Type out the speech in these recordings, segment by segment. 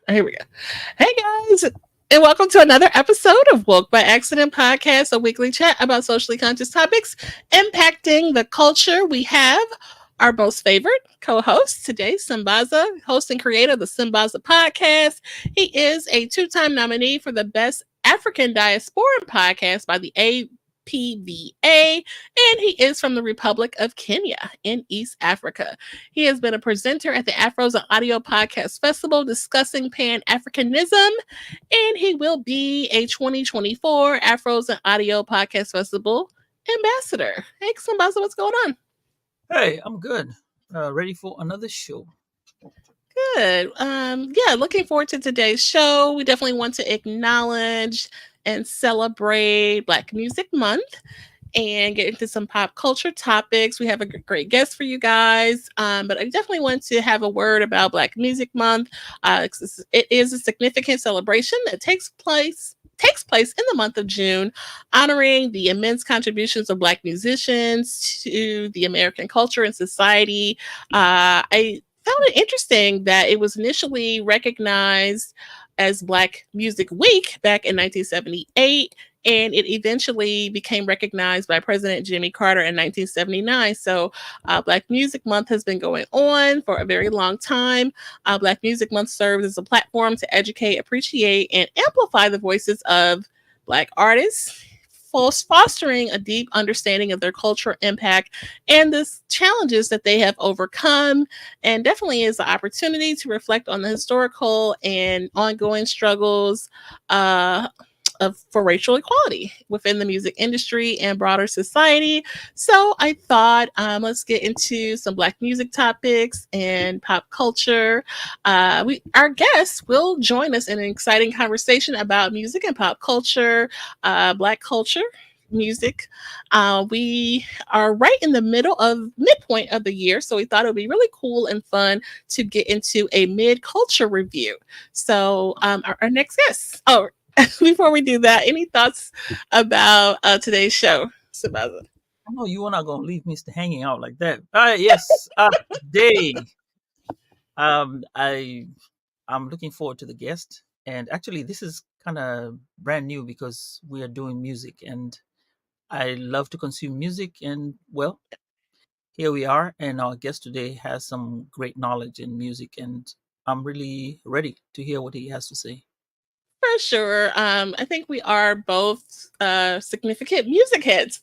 Here we go. Hey guys, and welcome to another episode of Woke by Accident Podcast, a weekly chat about socially conscious topics impacting the culture. We have our most favorite co-host today, Sambaza, host and creator of the Sambaza podcast. He is a two-time nominee for the Best African Diasporan Podcast by the APVA, and he is from the Republic of Kenya in East Africa. He has been a presenter at the Afros and Audio Podcast Festival discussing Pan Africanism, and he will be a 2024 Afros and Audio Podcast Festival ambassador. Hey, Sambaza, what's going on? Hey, I'm good. Ready for another show. Good. Yeah, looking forward to today's show. We definitely want to acknowledge and celebrate Black Music Month and get into some pop culture topics. We have a great guest for you guys, but I definitely want to have a word about Black Music Month. It is a significant celebration that takes place in the month of June, honoring the immense contributions of Black musicians to the American culture and society. I found it interesting that it was initially recognized as Black Music Week back in 1978, and it eventually became recognized by President Jimmy Carter in 1979. So Black Music Month has been going on for a very long time. Black Music Month serves as a platform to educate, appreciate, and amplify the voices of Black artists, fostering a deep understanding of their cultural impact and the challenges that they have overcome, and definitely is an opportunity to reflect on the historical and ongoing struggles for racial equality within the music industry and broader society. So I thought, let's get into some Black music topics and pop culture. Our guest will join us in an exciting conversation about music and pop culture, Black culture, music. We are right in the midpoint of the year, so we thought it would be really cool and fun to get into a mid-culture review. So our next guest. Oh, before we do that, any thoughts about today's show, Sambaza? I know you are not going to leave me hanging out like that. Yes, today, I'm looking forward to the guest, and actually, this is kind of brand new because we are doing music, and I love to consume music, and well, here we are, and our guest today has some great knowledge in music, and I'm really ready to hear what he has to say. For sure. I think we are both significant music heads.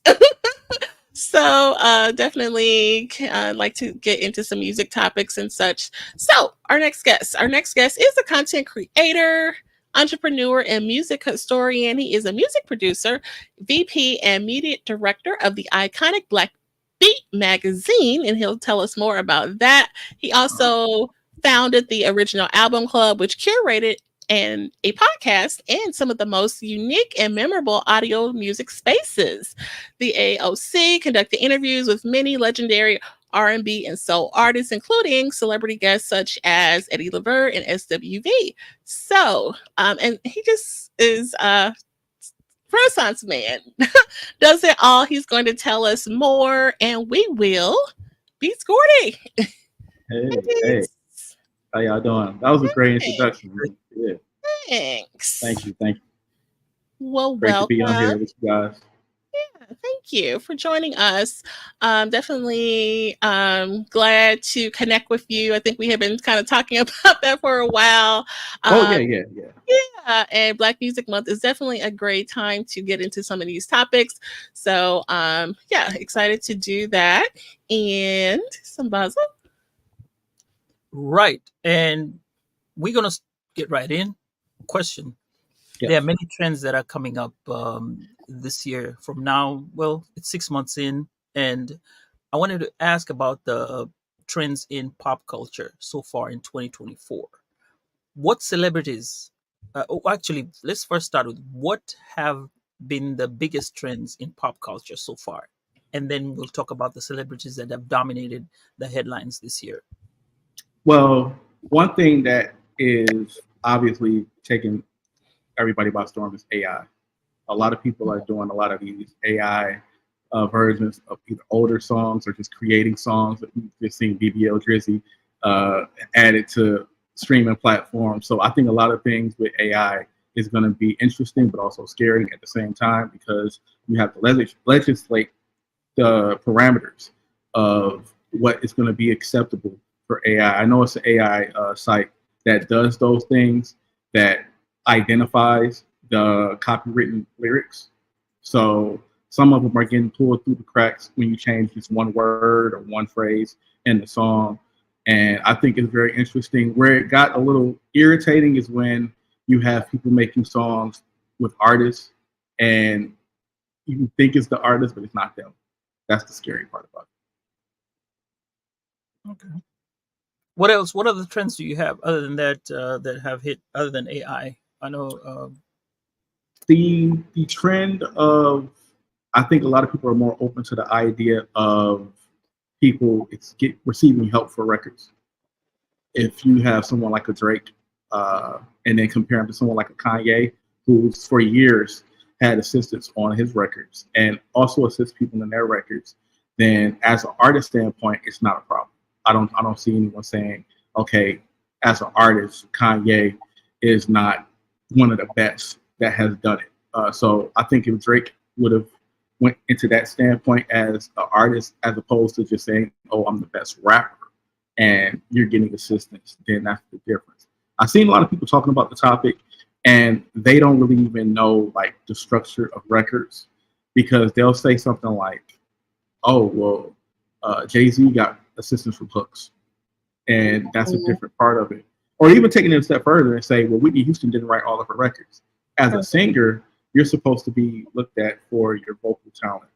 So definitely like to get into some music topics and such. So our next guest is a content creator, entrepreneur, and music historian. He is a music producer, VP, and media director of the iconic Black Beat magazine, and he'll tell us more about that. He also founded the Original Album Club, which curated and a podcast and some of the most unique and memorable audio music spaces. The AOC conducted interviews with many legendary R&B and soul artists, including celebrity guests such as Eddie Levert and SWV. So, and he just is a Renaissance man. Does it all. He's going to tell us more, and we will. Beats Gordy. Hey, how y'all doing? That was a great introduction. Yeah. Thanks. Thank you. Well, great to be on here with you guys. Yeah, thank you for joining us. Definitely glad to connect with you. I think we have been kind of talking about that for a while. Yeah. Yeah, and Black Music Month is definitely a great time to get into some of these topics. So, yeah, excited to do that. And Sambaza? Right. And we're going to get right in. Question. Yes. There are many trends that are coming up this year from now. Well, it's 6 months in, and I wanted to ask about the trends in pop culture so far in 2024. What celebrities, actually, let's first start with what have been the biggest trends in pop culture so far? And then we'll talk about the celebrities that have dominated the headlines this year. Well, one thing that is obviously taking everybody by storm is AI. A lot of people are doing a lot of these AI versions of either older songs or just creating songs. We've just seen BBL Drizzy added to streaming platforms. So I think a lot of things with AI is going to be interesting, but also scary at the same time, because you have to legislate the parameters of what is going to be acceptable for AI. I know it's an AI site that does those things, that identifies the copywritten lyrics. So some of them are getting pulled through the cracks when you change just one word or one phrase in the song. And I think it's very interesting. Where it got a little irritating is when you have people making songs with artists and you think it's the artist, but it's not them. That's the scary part about it. Okay. What else? What other trends do you have other than that that have hit other than AI? I know the trend of, I think a lot of people are more open to the idea of people receiving help for records. If you have someone like a Drake, and then compare him to someone like a Kanye, who's for years had assistants on his records and also assists people in their records, then as an artist standpoint, it's not a problem. I don't see anyone saying, okay, as an artist, Kanye is not one of the best that has done it. So I think if Drake would have went into that standpoint as an artist, as opposed to just saying, oh, I'm the best rapper and you're getting assistance, then that's the difference. I've seen a lot of people talking about the topic and they don't really even know like the structure of records, because they'll say something like, oh, well, Jay-Z got assistance from hooks, and that's a different part of it. Or even taking it a step further and say, well, Whitney Houston didn't write all of her records. As a singer, you're supposed to be looked at for your vocal talent,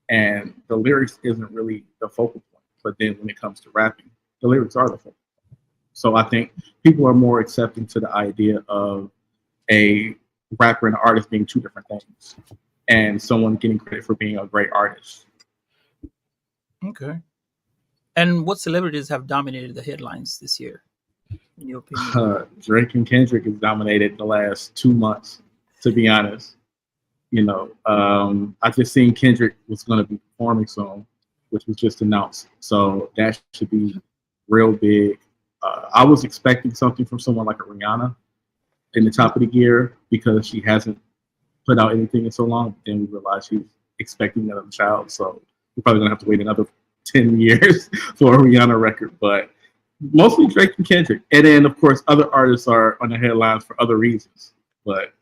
and the lyrics isn't really the focal point. But then when it comes to rapping, the lyrics are the focal point. So I think people are more accepting to the idea of a rapper and an artist being two different things, and someone getting credit for being a great artist. Okay. And what celebrities have dominated the headlines this year, in your opinion? Drake and Kendrick has dominated the last 2 months, to be honest. You know, I just seen Kendrick was going to be performing soon, which was just announced. So that should be real big. I was expecting something from someone like a Rihanna in the top of the year, because she hasn't put out anything in so long. But then we realized she's expecting another child. So we're probably going to have to wait another 10 years for a Rihanna record. But mostly Drake and Kendrick. And then, of course, other artists are on the headlines for other reasons. But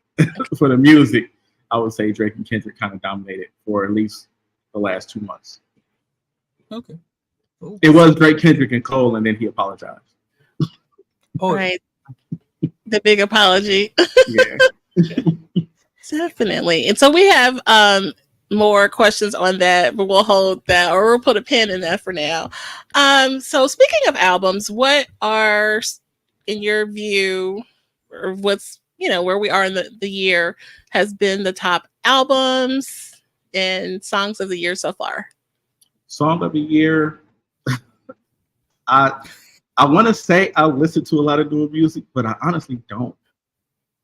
for the music, I would say Drake and Kendrick kind of dominated for at least the last 2 months. Okay. Cool. It was Drake, Kendrick, and Cole, and then he apologized. Oh, right. The big apology. Yeah. Definitely. And so we have more questions on that, but we'll hold that, or we'll put a pin in that for now. So speaking of albums, what are, in your view, or what's, where we are in the year, has been the top albums and songs of the year so far? Song of the year, I want to say I listen to a lot of new music, but I honestly don't.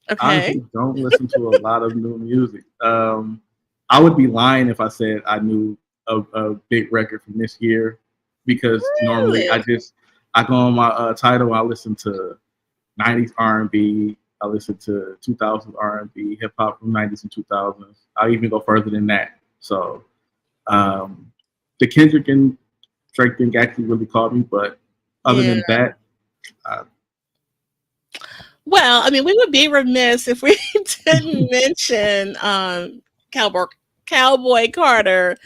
Okay. I honestly don't listen to a lot of new music. I would be lying if I said I knew a big record from this year, because normally I go on my title. I listen to 90s R&B. I listen to 2000s R&B, hip hop from 90s and 2000s. I even go further than that. So the Kendrick and Drake thing actually really caught me, but other than that, well, I mean, we would be remiss if we didn't mention Cowboy Carter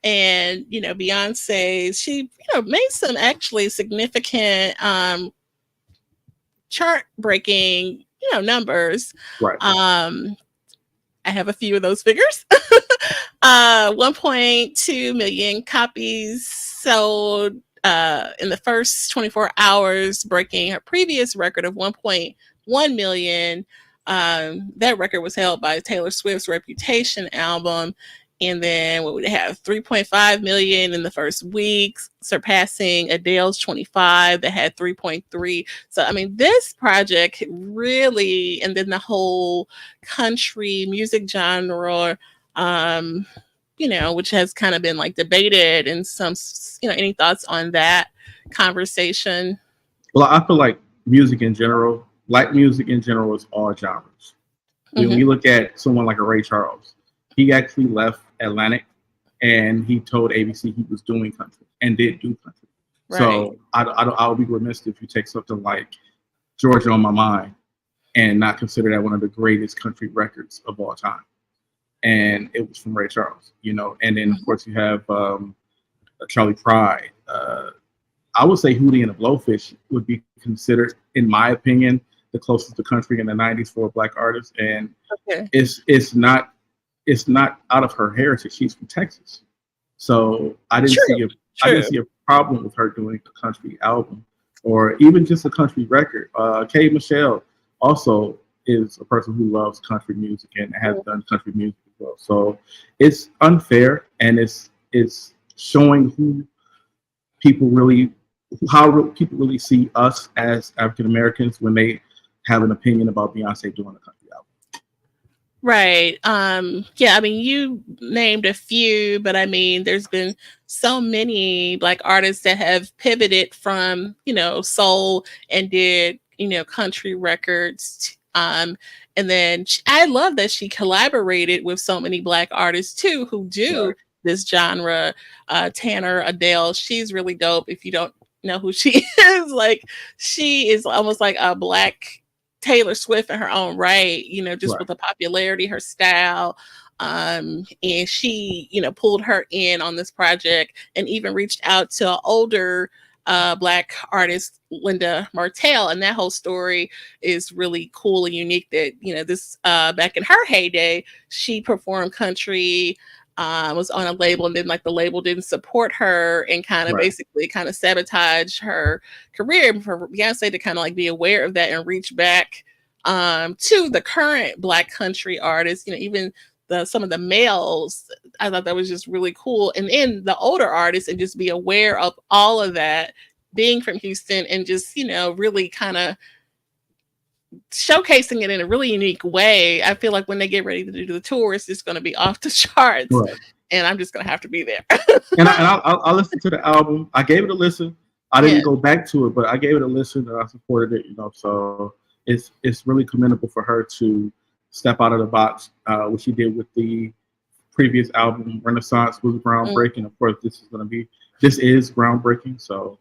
and Beyonce. She made some actually significant chart breaking numbers. Right. I have a few of those figures. 1.2 million copies sold in the first 24 hours, breaking her previous record of 1.1 million. That record was held by Taylor Swift's Reputation album. And then what would it have? 3.5 million in the first week, surpassing Adele's 25 that had 3.3. So, I mean, this project really, and then the whole country music genre, which has kind of been like debated, and some, any thoughts on that conversation? Well, I feel like music in general, black music in general, is all genres. When you look at someone like a Ray Charles, he actually left Atlantic and he told ABC he was doing country and did do country. Right. So I would be remiss if you take something like Georgia on My Mind and not consider that one of the greatest country records of all time. And it was from Ray Charles, you know. And then of course you have Charlie Pride. I would say Hootie and the Blowfish would be considered, in my opinion, the closest to country in the '90s for a black artist. And it's not out of her heritage. She's from Texas, so I didn't see a problem with her doing a country album or even just a country record. Kay Michelle also is a person who loves country music and has done country music as well. So it's unfair, and it's showing how people really see us as African Americans when they have an opinion about Beyonce doing a country album. Right. Yeah, I mean, you named a few, but I mean, there's been so many black artists that have pivoted from, soul and did, country records. And then I love that she collaborated with so many black artists too, who do this genre. Tanner Adele, she's really dope. If you don't know who she is, like, she is almost like a black Taylor Swift in her own right, with the popularity, her style. And she, pulled her in on this project and even reached out to an older black artist, Linda Martell. And that whole story is really cool and unique that, this back in her heyday, she performed country, was on a label, and then like the label didn't support her and kind of basically kind of sabotage her career. For Beyonce to kind of like be aware of that and reach back to the current black country artists, even some of the males, I thought that was just really cool. And then the older artists, and just be aware of all of that, being from Houston, and just, really kind of showcasing it in a really unique way. I feel like when they get ready to do the tour, it's just going to be off the charts, and I'm just going to have to be there. and I'll listen to the album. I gave it a listen. I didn't go back to it, but I gave it a listen and I supported it. So it's really commendable for her to step out of the box. What she did with the previous album, Renaissance, was groundbreaking. Of course, this is groundbreaking. So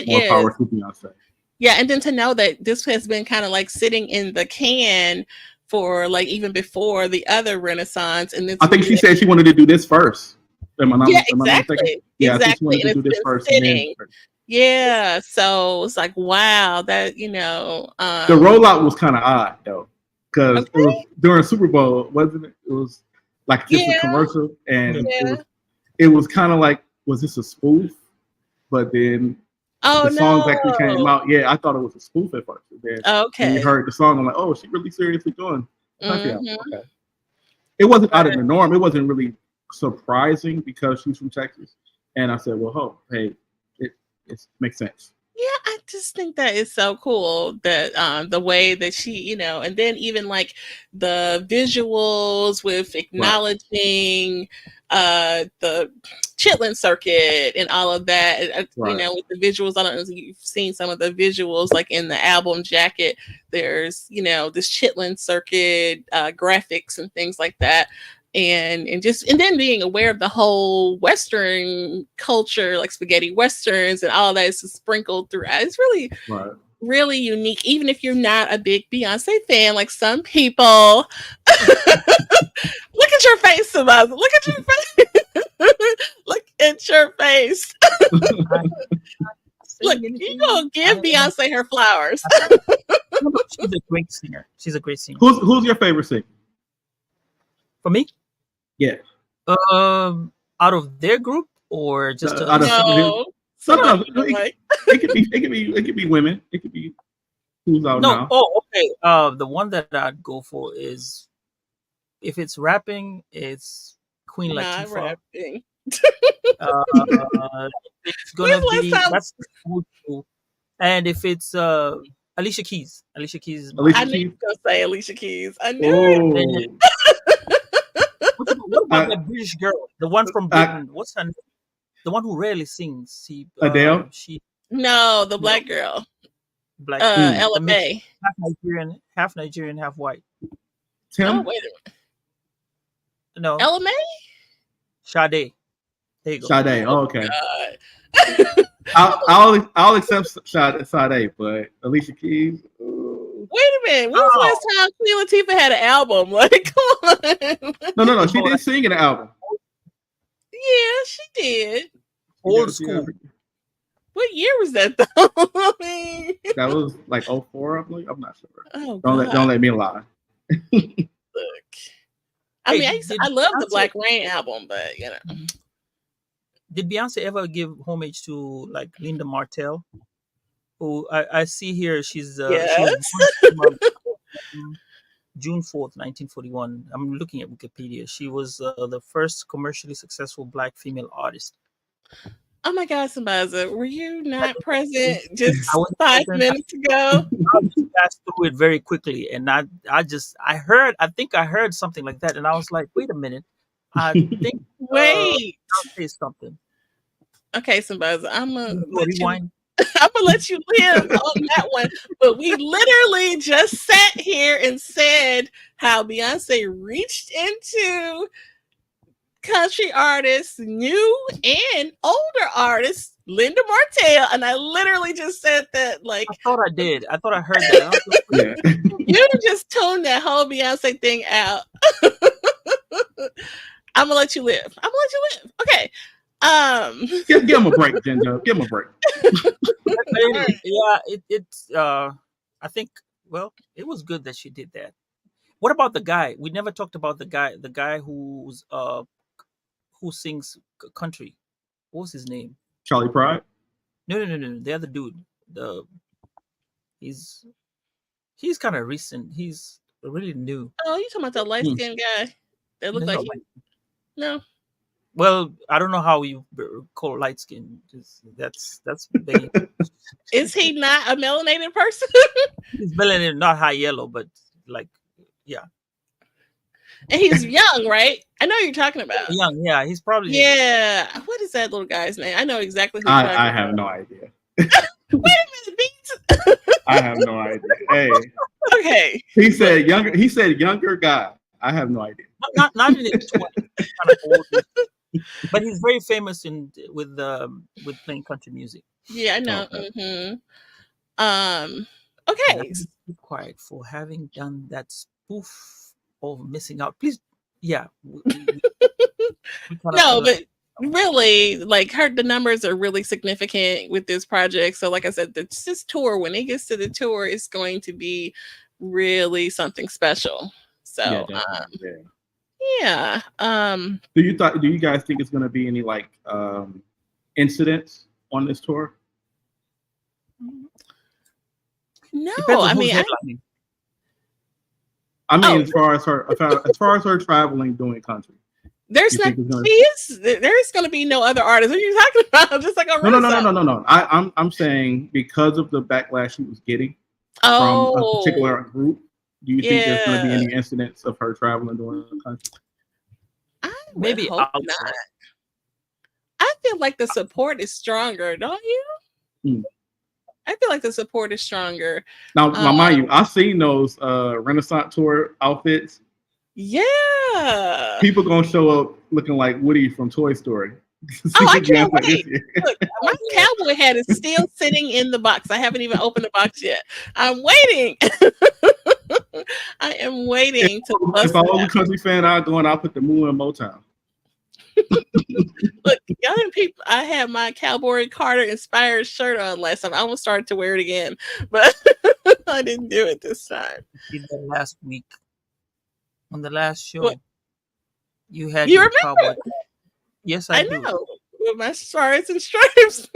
more power to Beyonce. Yeah, and then to know that this has been kind of like sitting in the can for like even before the other Renaissance. And I think she said she wanted to do this first. Exactly. Yeah, I think she wanted to do this first. Yeah, so it's like, wow, that, the rollout was kind of odd though, because it was during Super Bowl, wasn't it? It was like just a commercial, and it was kind of like, was this a spoof? But then the songs actually came out. Yeah, I thought it was a spoof at first. Then when you heard the song, I'm like, oh, she really seriously doing country album. Okay. It wasn't out of the norm. It wasn't really surprising because she's from Texas. And I said, well, hey, it makes sense. Yeah, I just think that is so cool that the way that she, and then even like the visuals with acknowledging the Chitlin circuit and all of that, with the visuals. I don't know if you've seen some of the visuals, like in the album jacket, there's, this Chitlin circuit graphics and things like that. And then being aware of the whole Western culture, like spaghetti Westerns and all that is sprinkled throughout. It's really, really unique. Even if you're not a big Beyonce fan, like some people, look at your face, Sambaza. Look at your face. Look at your face. Look, you gonna give Beyonce her flowers. She's a great singer. Who's your favorite singer? For me? Yeah. Out of their group or just no. It could be women. It could be who's out now. Oh, okay. The one that I'd go for is, if it's rapping, it's Queen Latifah. Not rapping. It's gonna be that's cool. And if it's Alicia Keys. I knew you were gonna say Alicia Keys. I knew it. What about that British girl? The one from Britain. What's her name? The one who rarely sings. Adele? No, the black girl. black female. The mix, LMA. half Nigerian, half white. Oh, Tim? wait a minute. No, LMA? Sade. There you go. Sade. Oh, Oh, okay. God. I'll accept Sade, but Alicia Keys. Ooh. Wait a minute. When was the last time Queen Latifah had an album? Like, come on. No. She did sing in the album. Yeah, she did. Old school. What year was that, though? I mean, that was like 04, I believe. I'm not sure. Oh, don't let me lie. Look. I mean, Hey, I love the Beyonce- Black Rain album, but you know. Did Beyonce ever give homage to like Linda Martell? Who I see here, she was born June 4th, 1941. I'm looking at Wikipedia. She was the first commercially successful black female artist. Oh my God, Sambaza, were you not present just I was 5 present. minutes ago? I just passed through it very quickly, and I think I heard something like that, and I was like, wait a minute, I think Wait. I'll say something. Okay, Sambaza, I'm gonna Rewind. let you live on that one. But we literally just sat here and said how Beyonce reached into country artists, new and older artists, Linda Martell, and I literally just said that. Like, I thought I did. I thought I heard that. I was like, Yeah. you just tuned that whole Beyonce thing out. I'm gonna let you live. Okay. Give him a break, Ginger. Give him a break. yeah, it's I think, well, it was good that she did that. What about the guy? We never talked about the guy who's who sings country. What was his name? Charlie Pride. No. The other dude. He's kind of recent. He's really new. Oh, you talking about the light skinned guy that looked No, like no. Well, I don't know how you call light skin. That's vague. Is he not a melanated person? He's melanated, not high yellow, but like, yeah. And he's young, right? I know who you're talking about. Young, yeah. He's probably Yeah. What is that little guy's name? I know exactly who you're talking I about. have no idea. Wait a minute, Beats. I have no idea. Hey, Okay. he said younger guy. I have no idea. Not in his 20s. Kind of old, but he's very famous with playing country music. Yeah, I know. Okay. Okay. Be quiet for having done that spoof of missing out. Please, yeah. No, but really, like the numbers are really significant with this project. So, like I said, this tour, when it gets to the tour, it's going to be really something special. So, yeah. Do you guys think it's going to be any like incidents on this tour? No, I mean, as far as her traveling doing country, there's going to be no other artists. What are you talking about? Just like no. I'm saying because of the backlash she was getting from a particular group. Do you think there's going to be any incidents of her traveling doing country? Maybe hope not. I feel like the support is stronger, don't you? I feel like the support is stronger. Now, mind you, I've seen those Renaissance tour outfits. Yeah. People gonna show up looking like Woody from Toy Story. I can't wait. Look, my cowboy hat is still sitting in the box. I haven't even opened the box yet. I'm waiting. I am waiting to bust if I was a country fan, I'll put the Moo in Motown. Look, young people, I had my Cowboy Carter inspired shirt on last time. I almost started to wear it again, but I didn't do it this time. You did that last week on the last show. What? You had You your remember? cowboy. Yes, I do. know. With my stars and stripes.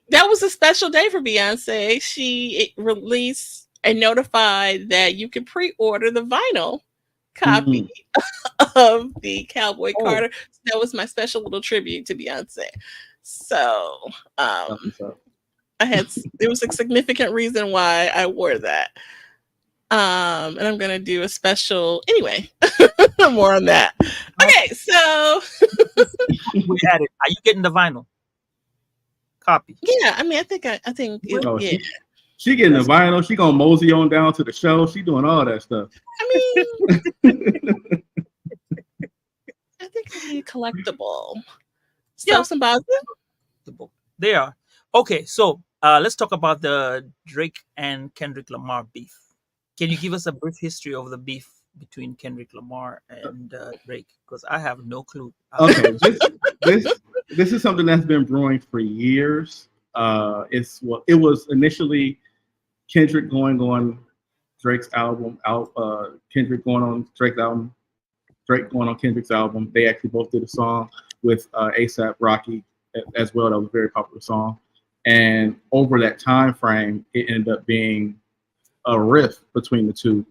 That was a special day for Beyonce. She released and notified that you could pre-order the vinyl copy of the Cowboy Carter. That was my special little tribute to Beyonce. So there was a significant reason why I wore that. And I'm gonna do a special anyway. More on that. Okay, so we had it. Are you getting the vinyl copy. Yeah, I mean, I think Oh, yeah. she getting the vinyl. She gonna mosey on down to the show. She doing all that stuff. I mean, I think it'll be collectible. Yeah, So, Sambaza? the book. They are. Okay, so let's talk about the Drake and Kendrick Lamar beef. Can you give us a brief history of the beef between Kendrick Lamar and Drake? Because I have no clue. Okay, this is something that's been brewing for years. It was initially Kendrick going on Drake's album, Kendrick going on Drake's album, Drake going on Kendrick's album. They actually both did a song with ASAP Rocky as well. That was a very popular song. And over that time frame, it ended up being a riff between the two.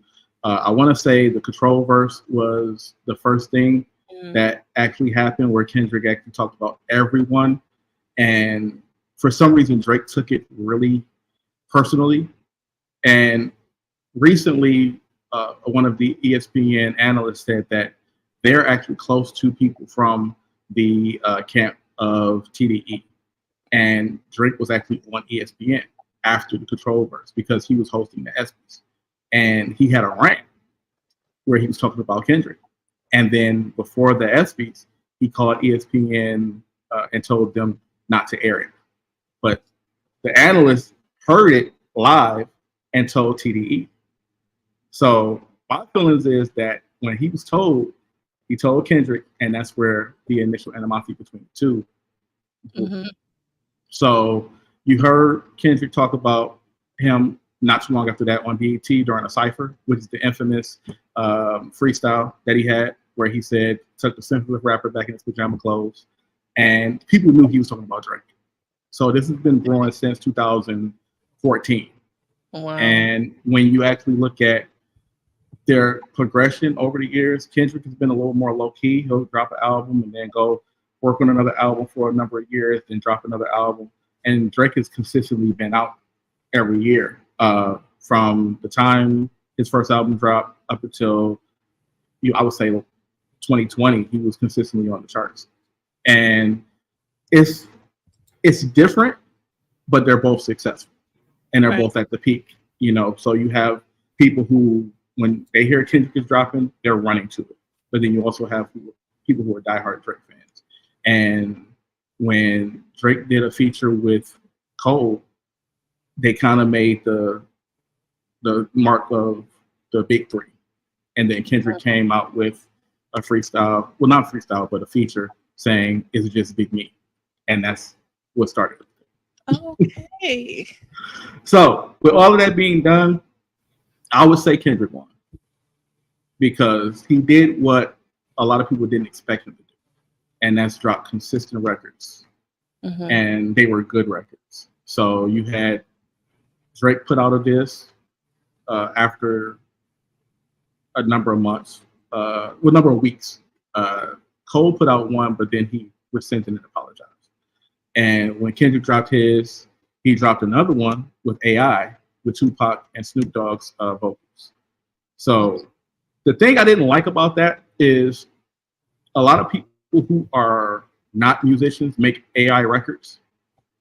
I want to say the Control verse was the first thing that actually happened where Kendrick actually talked about everyone. And for some reason, Drake took it really personally. And recently, one of the ESPN analysts said that they're actually close to people from the camp of TDE. And Drake was actually on ESPN after the Control verse because he was hosting the ESPYs. And he had a rant where he was talking about Kendrick. And then before the ESPYs, he called ESPN and told them not to air it. But the analyst heard it live and told TDE. So my feelings is that when he was told, he told Kendrick, and that's where the initial animosity between the two. Mm-hmm. So you heard Kendrick talk about him not too long after that on BET during a cypher, which is the infamous freestyle that he had, where he said, took the sensitive rapper back in his pajama clothes, and people knew he was talking about Drake. So this has been brewing since 2014. Wow. And when you actually look at their progression over the years, Kendrick has been a little more low key. He'll drop an album and then go work on another album for a number of years, then drop another album. And Drake has consistently been out every year from the time his first album dropped up until, I would say 2020, he was consistently on the charts. And it's different, but they're both successful and they're both at the peak, so you have people who, when they hear Kendrick is dropping, they're running to it. But then you also have people who are diehard Drake fans. And when Drake did a feature with Cole, they kind of made the mark of the big three. And then Kendrick came out with a freestyle, well, not freestyle, but a feature saying, "Is it just Big Me?" And that's what started it. Okay. So with all of that being done, I would say Kendrick won because he did what a lot of people didn't expect him to do, and that's drop consistent records, and they were good records. So you had Drake put out a diss after a number of months, number of weeks. Cole put out one, but then he resented and apologized. And when Kendrick dropped his, he dropped another one with AI, with Tupac and Snoop Dogg's vocals. So the thing I didn't like about that is a lot of people who are not musicians make AI records,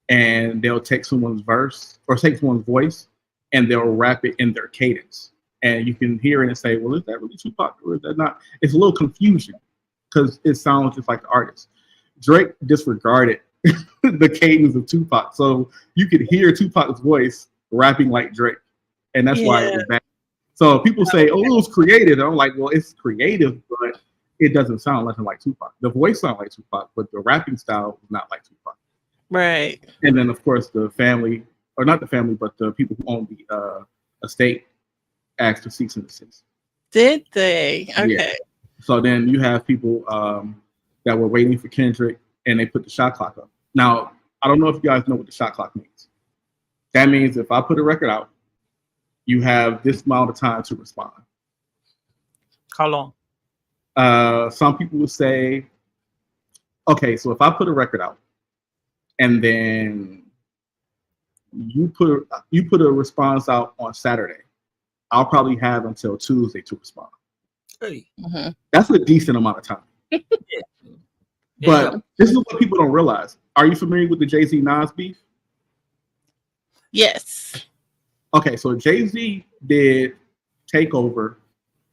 and they'll take someone's verse or take someone's voice and they'll rap it in their cadence. And you can hear it and say, well, is that really Tupac or is that not? It's a little confusion because it sounds just like the artist. Drake disregarded the cadence of Tupac. So you could hear Tupac's voice rapping like Drake. And that's why it was bad. So people say, oh, it was creative. And I'm like, well, it's creative, but it doesn't sound nothing like Tupac. The voice sounds like Tupac, but the rapping style is not like Tupac. Right. And then, of course, the family, or not the family, but the people who own the estate asked for cease and desist. Did they? Okay. Yeah. So then you have people that were waiting for Kendrick, and they put the shot clock up. Now, I don't know if you guys know what the shot clock means. That means if I put a record out, you have this amount of time to respond. How long? Some people would say, okay, so if I put a record out, and then you put a response out on Saturday, I'll probably have until Tuesday to respond. Hey. That's a decent amount of time. Yeah. But this is what people don't realize. Are you familiar with the Jay-Z Nas beef? Yes. Okay, so Jay-Z did Takeover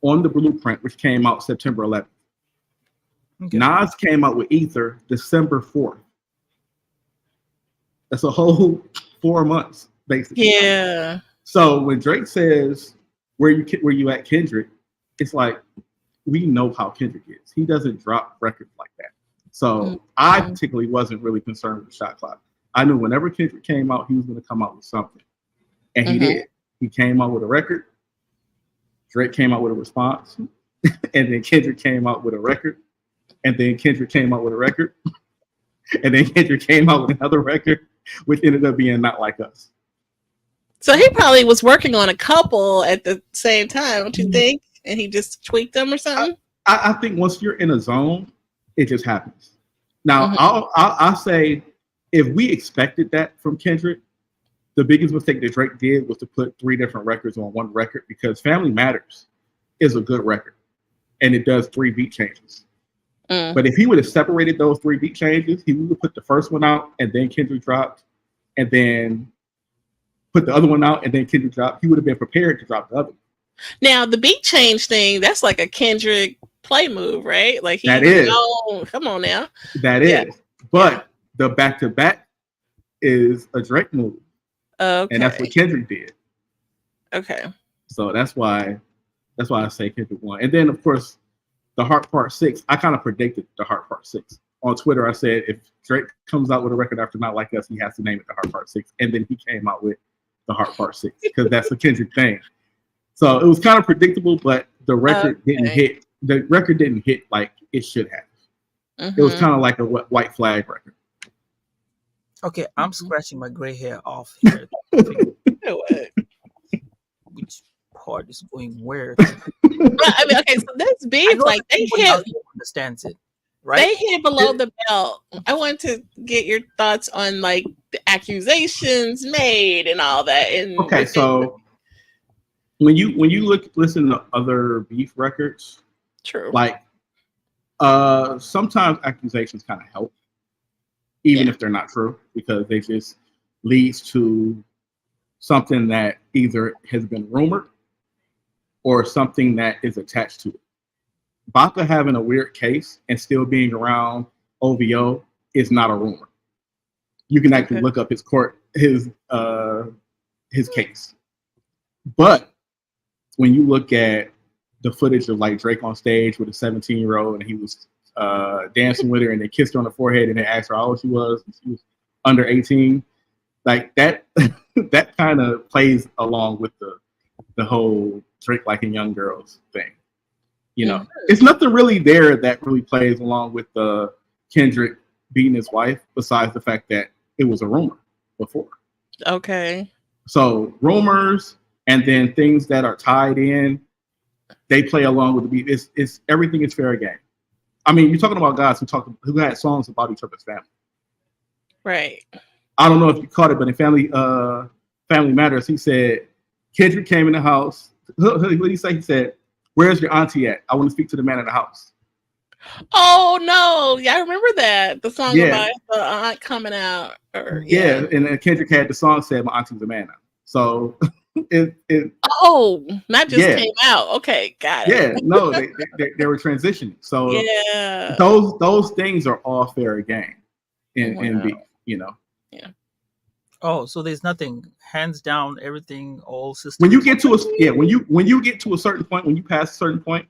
on the Blueprint, which came out September 11th. Okay. Nas came out with Ether December 4th. That's a whole 4 months, basically. Yeah. So when Drake says, where you at, Kendrick, it's like, we know how Kendrick is. He doesn't drop records like that. So I particularly wasn't really concerned with the shot clock. I knew whenever Kendrick came out, he was going to come out with something. And he did. He came out with a record. Drake came out with a response. And then Kendrick came out with a record. And then Kendrick came out with a record. And then Kendrick came out with another record, which ended up being Not Like Us. So he probably was working on a couple at the same time, don't you think? And he just tweaked them or something? I think once you're in a zone, it just happens. Now, I'll say, if we expected that from Kendrick, the biggest mistake that Drake did was to put 3 different records on one record, because Family Matters is a good record, and it does 3 beat changes. But if he would have separated those 3 beat changes, he would have put the first one out, and then Kendrick dropped, and then put the other one out, and then Kendrick dropped. He would have been prepared to drop the other one. Now, the beat change thing, that's like a Kendrick play move, right? Like that is. Come on now. That is. But the back-to-back is a Drake move. Okay. And that's what Kendrick did. Okay. So that's why I say Kendrick won. And then, of course, the Heart Part 6, I kind of predicted the Heart Part 6. On Twitter, I said, if Drake comes out with a record after Not Like Us, he has to name it the Heart Part 6. And then he came out with the Heart Part 6, because that's a Kendrick thing. So it was kind of predictable, but the record didn't hit. The record didn't hit like it should have. It was kind of like a White Flag record. Okay, I'm scratching my gray hair off here. Which part is going where? I mean, okay, so this beef, like they hit, understands it, right? They hit below the belt. I want to get your thoughts on like the accusations made and all that. And okay, so when you listen to other beef records, true, like sometimes accusations kind of help, even if they're not true, because they just leads to something that either has been rumored or something that is attached to it. Baca having a weird case and still being around OVO is not a rumor. You can actually look up his case. But when you look at the footage of like Drake on stage with a 17-year-old and he was dancing with her and they kissed her on the forehead and they asked her how old she was under 18, like that that kind of plays along with the whole Drake liking young girls thing. You know, it's nothing really there that really plays along with the Kendrick beating his wife, besides the fact that it was a rumor before. Okay. So rumors and then things that are tied in, they play along with the beat. It's everything is fair game. I mean, you're talking about guys who had songs about each other's family. Right. I don't know if you caught it, but in Family Matters, he said Kendrick came in the house. What did he say? He said, "Where's your auntie at? I want to speak to the man in the house." Oh no! Yeah, I remember that the song about the aunt coming out. And then Kendrick had the song said, "My auntie's a man now." So it not just came out. Okay, got it. Yeah, no, they were transitioning. So those things are all fair game in beef, you know. Yeah. Oh, so there's nothing hands down, everything all systems. When you get to when you get to a certain point, when you pass a certain point,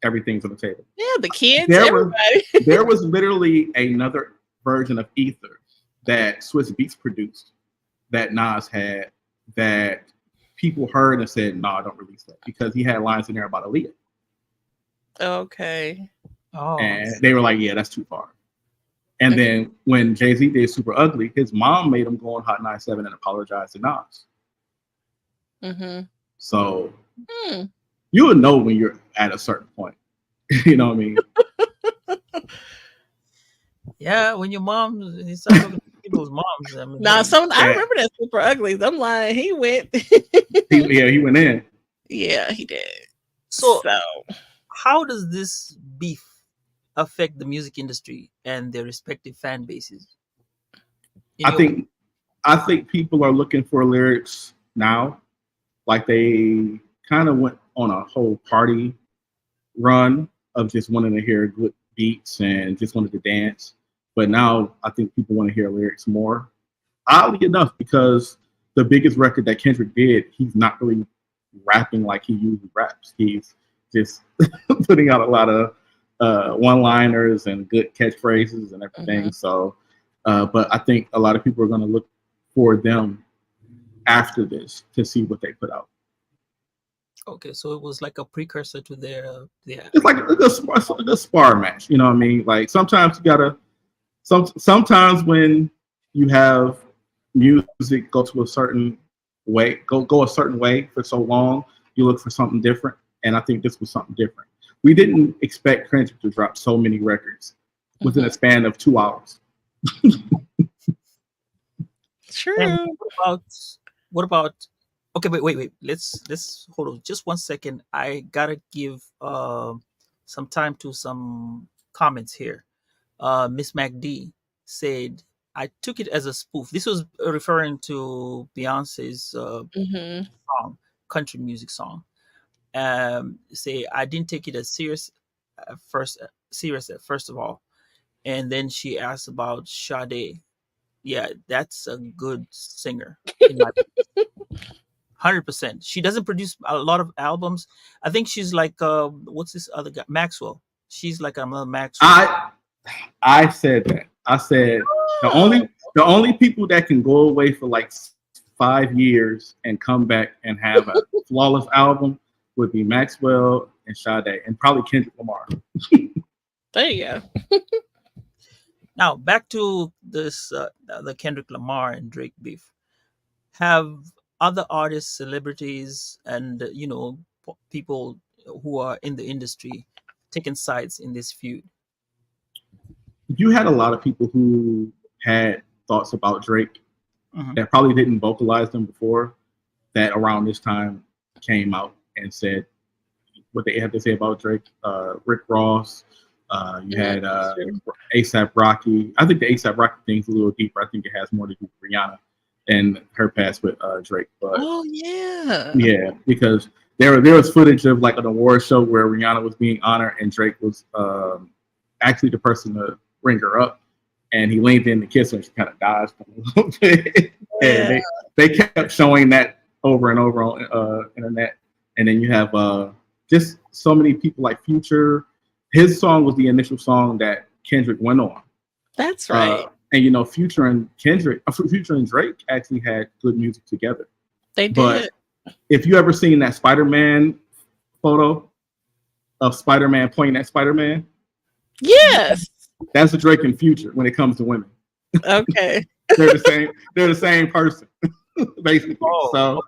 everything's on the table. Yeah, the kids, everybody. There was literally another version of Ether that Swiss Beats produced that Nas had that people heard and said, "No, don't release that," because he had lines in there about Aaliyah. Okay. Oh. And they were like, "Yeah, that's too far." And then when Jay-Z did Super Ugly, his mom made him go on Hot 97 and apologize to Nas. So you would know when you're at a certain point. You know what I mean? Yeah, when your mom, he started talking to people's moms. I mean, I remember that Super Ugly. I'm lying. He went. he went in. Yeah, he did. So how does this beef affect the music industry and their respective fan bases? I think I think people are looking for lyrics now. Like they kind of went on a whole party run of just wanting to hear good beats and just wanted to dance. But now I think people want to hear lyrics more. Oddly enough, because the biggest record that Kendrick did, he's not really rapping like he usually raps. He's just putting out a lot of one-liners and good catchphrases and everything. Mhm. So, but I think a lot of people are going to look for them after this to see what they put out. Okay, so it was like a precursor to their It's like a good spar match. You know what I mean? Like sometimes you gotta. Sometimes when you have music go to a certain way, go a certain way for so long, you look for something different. And I think this was something different. We didn't expect Kendrick to drop so many records within a span of 2 hours. True. And what about okay, wait. Let's hold on just 1 second. I gotta give some time to some comments here. Miss MacD said, I took it as a spoof. This was referring to Beyonce's Hmm. song, country music song. Say, I didn't take it as serious at first of all. And then she asked about Sade. Yeah, that's a good singer in my 100%. She doesn't produce a lot of albums. I think she's like what's this other guy? Maxwell. She's like another Maxwell. I said that. I said the Oh, only people that can go away for like 5 years and come back and have a flawless album would be Maxwell and Sade and probably Kendrick Lamar. there you go. Now back to this the Kendrick Lamar and Drake beef. Have other artists, celebrities, and people who are in the industry taken sides in this feud? You had a lot of people who had thoughts about Drake Mhm. that probably didn't vocalize them before, that around this time came out and said what they had to say about Drake. Rick Ross, you Yeah, had that's true. ASAP Rocky. I think the ASAP Rocky thing's a little deeper. I think it has more to do with Rihanna and her past with Drake. But Oh yeah. yeah, because there was footage of like an award show where Rihanna was being honored and Drake was actually the person to ring her up, and he leaned in to kiss her and she kind of dodged him a little bit. Yeah. And they kept showing that over and over on internet. And then you have just so many people like Future. His song was the initial song that Kendrick went on. That's right. And Future and Future and Drake actually had good music together. They But did. if you ever seen that Spider-Man photo of Spider-Man pointing at Spider-Man, Yes. that's the Drake and Future when it comes to women. Okay. They're the same. They're the same person, basically. Oh.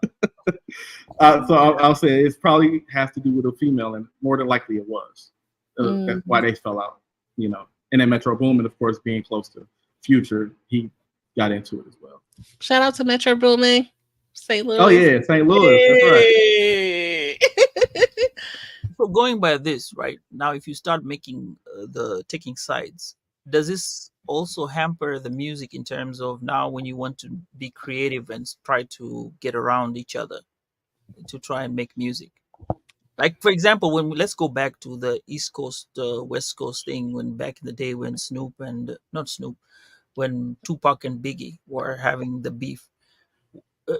So I'll say it's probably has to do with a female, and more than likely it was. That's why they fell out. And then Metro Boomin, of course, being close to Future, he got into it as well. Shout out to Metro Booming, St. Louis. Oh yeah, St. Louis. That's right. Hey. So going by this, right now, if you start making the taking sides, does this also hamper the music in terms of now when you want to be creative and try to get around each other to try and make music? Like for example, let's go back to the East Coast, West Coast thing when back in the day when when Tupac and Biggie were having the beef. Uh,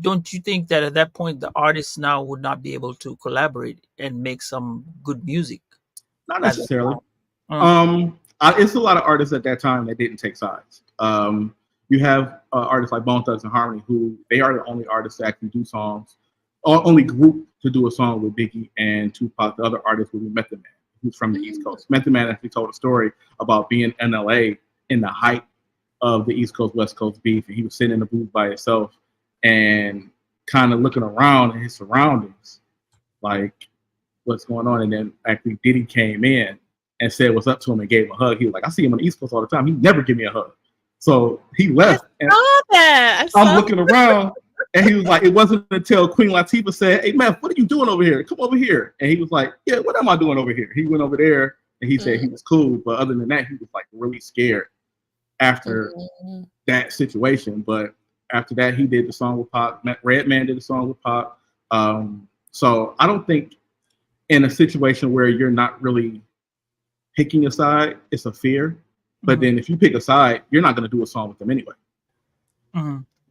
don't you think that at that point the artists now would not be able to collaborate and make some good music? Not At that necessarily. time? It's a lot of artists at that time that didn't take sides. You have artists like Bone Thugs and Harmony, who they are the only artists that actually do songs, or only group to do a song with Biggie and Tupac. The other artist would be Method Man, who's from the East Coast. Method Man actually told a story about being in LA in the height of the East Coast West Coast beef, and he was sitting in the booth by himself and kind of looking around at his surroundings, like what's going on. And then actually Diddy came in and said what's up to him and gave him a hug. He was like, I see him on the East Coast all the time. He never give me a hug. So he left. And Saw that. I I'm saw looking around, and he was like, it wasn't until Queen Latifah said, hey, man, what are you doing over here? Come over here. And he was like, yeah, what am I doing over here? He went over there, and he said he was cool. But other than that, he was like really scared after that situation. But after that, he did the song with Pop. Redman did the song with Pop. So I don't think in a situation where you're not really picking a side, it's a fear. But then if you pick a side, you're not going to do a song with them anyway.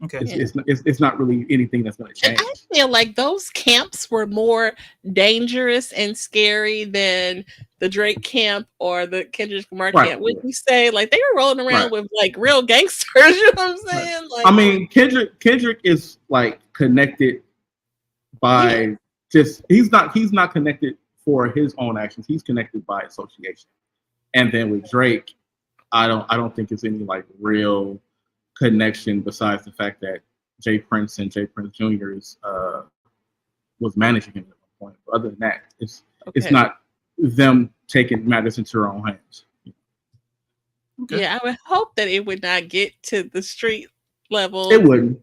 Okay. It's not really anything that's going to change. And I feel like those camps were more dangerous and scary than the Drake camp or the Kendrick Lamar camp. Would you say like they were rolling around with like real gangsters? You know what I'm saying? Like, I mean, Kendrick is like connected by just he's not connected for his own actions. He's connected by association. And then with Drake, I don't think it's any like real connection besides the fact that Jay Prince and Jay Prince Jr. was managing him at one point. But other than that, it's not them taking matters into their own hands. Okay. Yeah, I would hope that it would not get to the street level. It wouldn't.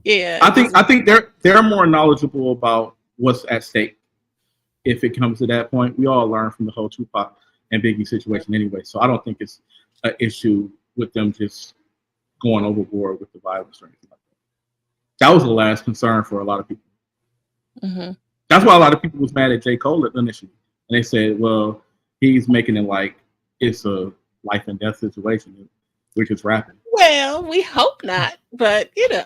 Yeah, I think they're more knowledgeable about what's at stake. If it comes to that point, we all learn from the whole Tupac and Biggie situation anyway. So I don't think it's an issue with them just going overboard with the violence or anything like that. That was the last concern for a lot of people. That's why a lot of people was mad at J. Cole initially. And they said, well, he's making it like it's a life and death situation, which is rapping. Well, we hope not, but you know.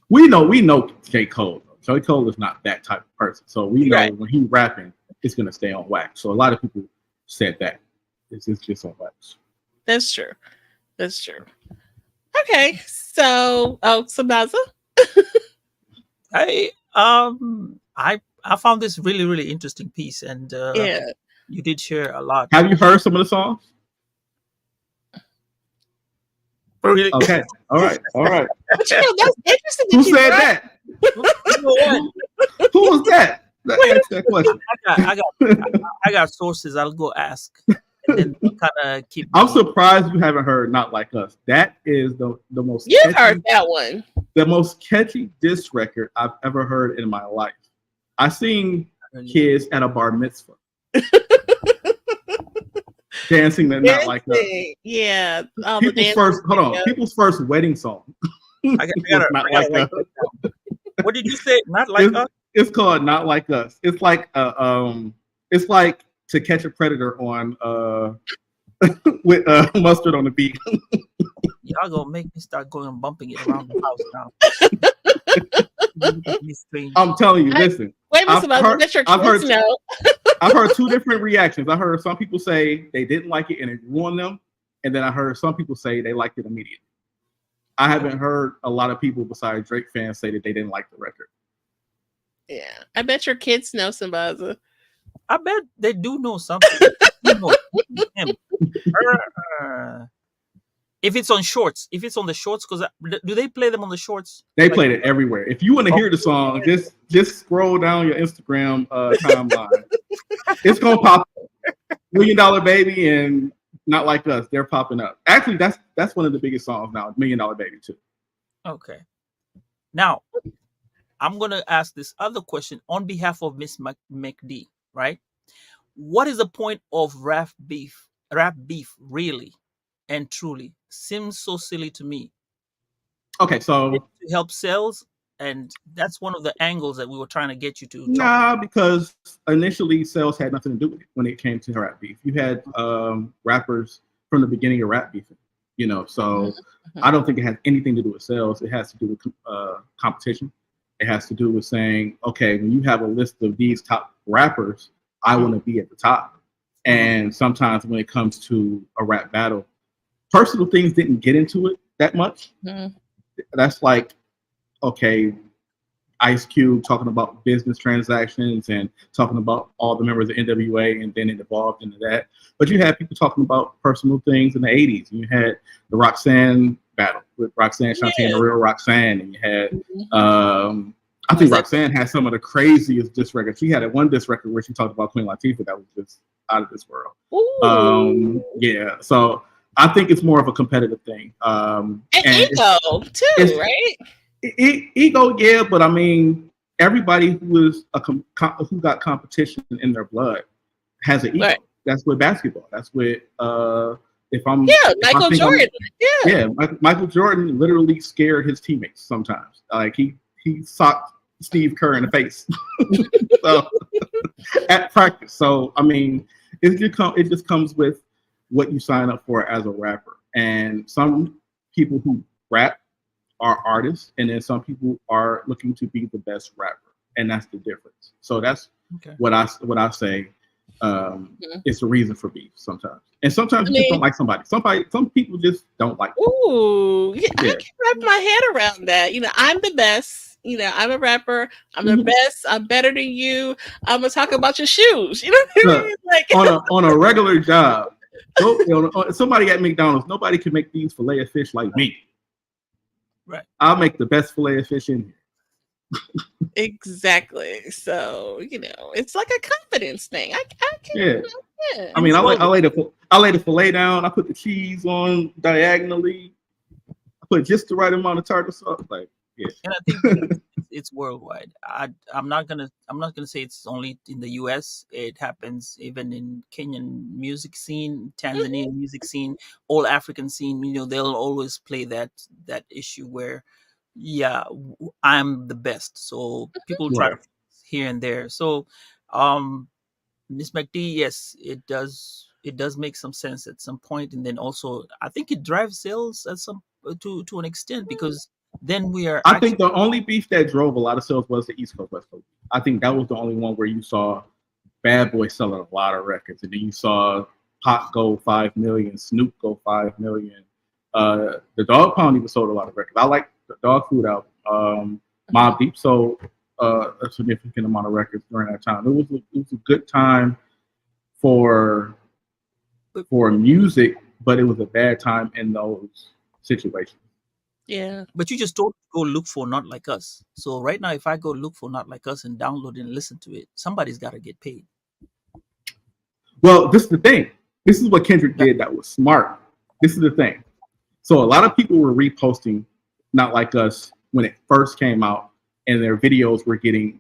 We know J. Cole. J. Cole is not that type of person. So we know when he's rapping, it's going to stay on wax. So a lot of people said that. It's just on wax. That's true. Okay, so Sambaza. I found this really, really interesting piece, and you did share a lot. Have you heard some of the songs? Really? Okay. All right. But you know, that's interesting. Who said that? Who was that? That question. I got sources. I'll go ask. And then kind of keep. I'm surprised you haven't heard "Not Like Us." That is the most. You've heard that one. The most catchy diss record I've ever heard in my life. I seen kids at a bar mitzvah dancing to "Not Like Us." Yeah. People's first wedding song. Not Like Us. What did you say? Not Like Us. It's called "Not Like Us." It's like it's like To Catch a Predator on with Mustard on the beat. Y'all gonna make me start going and bumping it around the house now. I'm telling you, listen. Wait a minute, I've heard two different reactions. I heard some people say they didn't like it and it ruined them, and then I heard some people say they liked it immediately. I haven't heard a lot of people besides Drake fans say that they didn't like the record. Yeah, I bet your kids know Sambaza. I bet they do know something. If it's on shorts, if it's on the shorts, because do they play them on the shorts? They played it everywhere. If you want to hear the song, just scroll down your Instagram timeline. It's gonna pop up. $1 Million Baby and Not Like Us. They're popping up. Actually, that's one of the biggest songs now. $1 Million Baby too. Okay. Now, I'm gonna ask this other question on behalf of Miss McD. Right? What is the point of rap beef really and truly? Seems so silly to me. Okay, so to help sales, and that's one of the angles that we were trying to get you to. Nah, because initially sales had nothing to do with it when it came to rap beef. You had rappers from the beginning of rap beefing, you know. So I don't think it has anything to do with sales. It has to do with competition. It has to do with saying, okay, when you have a list of these top rappers, I want to be at the top. And sometimes when it comes to a rap battle, personal things didn't get into it that much. That's like, okay, Ice Cube talking about business transactions and talking about all the members of NWA, and then it evolved into that. But you had people talking about personal things in the 80s. You had the Roxanne battle with Roxanne Shante and the Real Roxanne, and you had I think Roxanne had some of the craziest diss records. She had one diss record where she talked about Queen Latifah that was just out of this world. Yeah, so I think it's more of a competitive thing. And ego too, right? Ego, yeah, but I mean, everybody who got competition in their blood has an ego. Right. That's with basketball. That's with If I Michael think Jordan. Michael Jordan literally scared his teammates sometimes. Like he socked Steve Kerr in the face. So at practice. So I mean, it just comes with what you sign up for as a rapper. And some people who rap are artists, and then some people are looking to be the best rapper, and that's the difference. So that's what I say. It's the reason for beef sometimes, and sometimes you just don't like somebody. Some people just don't like. Ooh, I can wrap my head around that. I'm the best. I'm a rapper. I'm the best. I'm better than you. I'm gonna talk about your shoes. You know what I mean? Like on a regular job, somebody at McDonald's, nobody can make these fillet of fish like me. Right. I'll make the best fillet of fish in here. Exactly. So it's like a confidence thing. I can. Yeah. I mean, I lay the fillet down. I put the cheese on diagonally. I put just the right amount of tartar sauce. Like, yeah. And I think it's worldwide. I'm not gonna say it's only in the U.S. It happens even in Kenyan music scene, Tanzanian music scene, all African scene. They'll always play that issue where, I'm the best. So people try to here and there. So, Miss McD, yes, it does make some sense at some point, and then also I think it drives sales at some to an extent, because then we are. I think the only beef that drove a lot of sales was the East Coast West Coast. I think that was the only one where you saw Bad Boy selling a lot of records, and then you saw Pac go 5 million, Snoop go 5 million. The Dog Pound even sold a lot of records. I like the Dog Food album. Mobb Deep sold a significant amount of records during that time. It was a good time for music, but it was a bad time in those situations. Yeah. But you just don't go look for Not Like Us. So right now, if I go look for Not Like Us and download it and listen to it, somebody's got to get paid. Well, this is the thing. This is what Kendrick did that was smart. This is the thing. So a lot of people were reposting Not Like Us when it first came out, and their videos were getting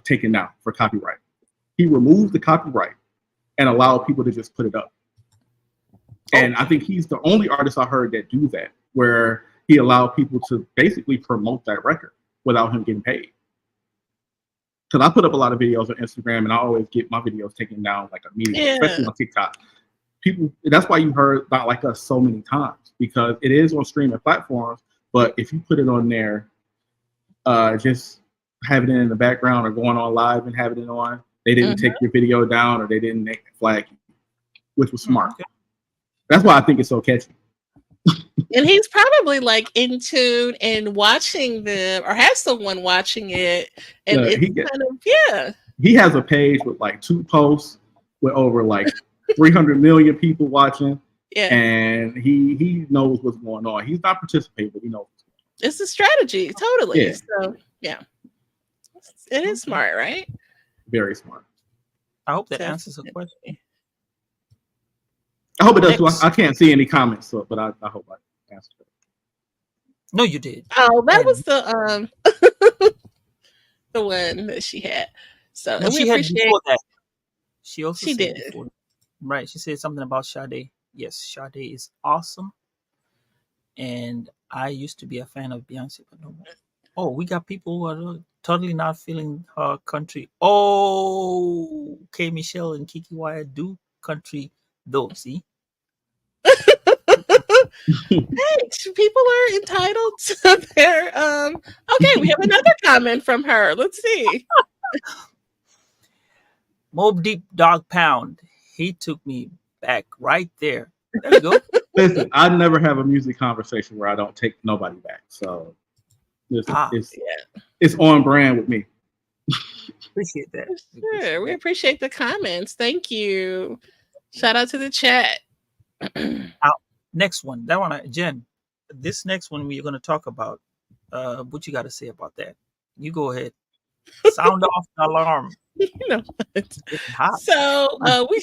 taken down for copyright. He removed the copyright and allowed people to just put it up. And I think he's the only artist I heard that do that, where he allowed people to basically promote that record without him getting paid. Because I put up a lot of videos on Instagram, and I always get my videos taken down like immediately, especially on TikTok. That's why you heard Not Like Us so many times, because it is on streaming platforms. But if you put it on there, just have it in the background or going on live and have it on, they didn't take your video down, or they didn't flag you, which was smart. That's why I think it's so catchy. And he's probably like in tune and watching them, or has someone watching it. And he has a page with like 2 posts with over like 300 million people watching. Yeah. And he knows what's going on. He's not participating, but he knows. It's a strategy, totally. Yeah. So it is smart, right? Very smart. I hope that answers the question. I hope it does. I can't see any comments, but I hope I answered it. No, you did. Oh, that was the the one that she had. So no, she had before that. She did. Before, right. She said something about Sade. Yes, Sade is awesome. And I used to be a fan of Beyonce, but no more. Oh, we got people who are totally not feeling her country. Oh, K. Michelle and Kiki Wyatt do country though, see? Hey, people are entitled to their okay, we have another comment from her. Let's see. Mobb Deep Dog Pound. He took me back right there. There you go. Listen, I never have a music conversation where I don't take nobody back. So it's on brand with me. Appreciate that. Sure. We appreciate the comments. Thank you. Shout out to the chat. Next one. That one, Jen. This next one we're going to talk about. What you got to say about that? You go ahead. Sound off the alarm. You know what? So we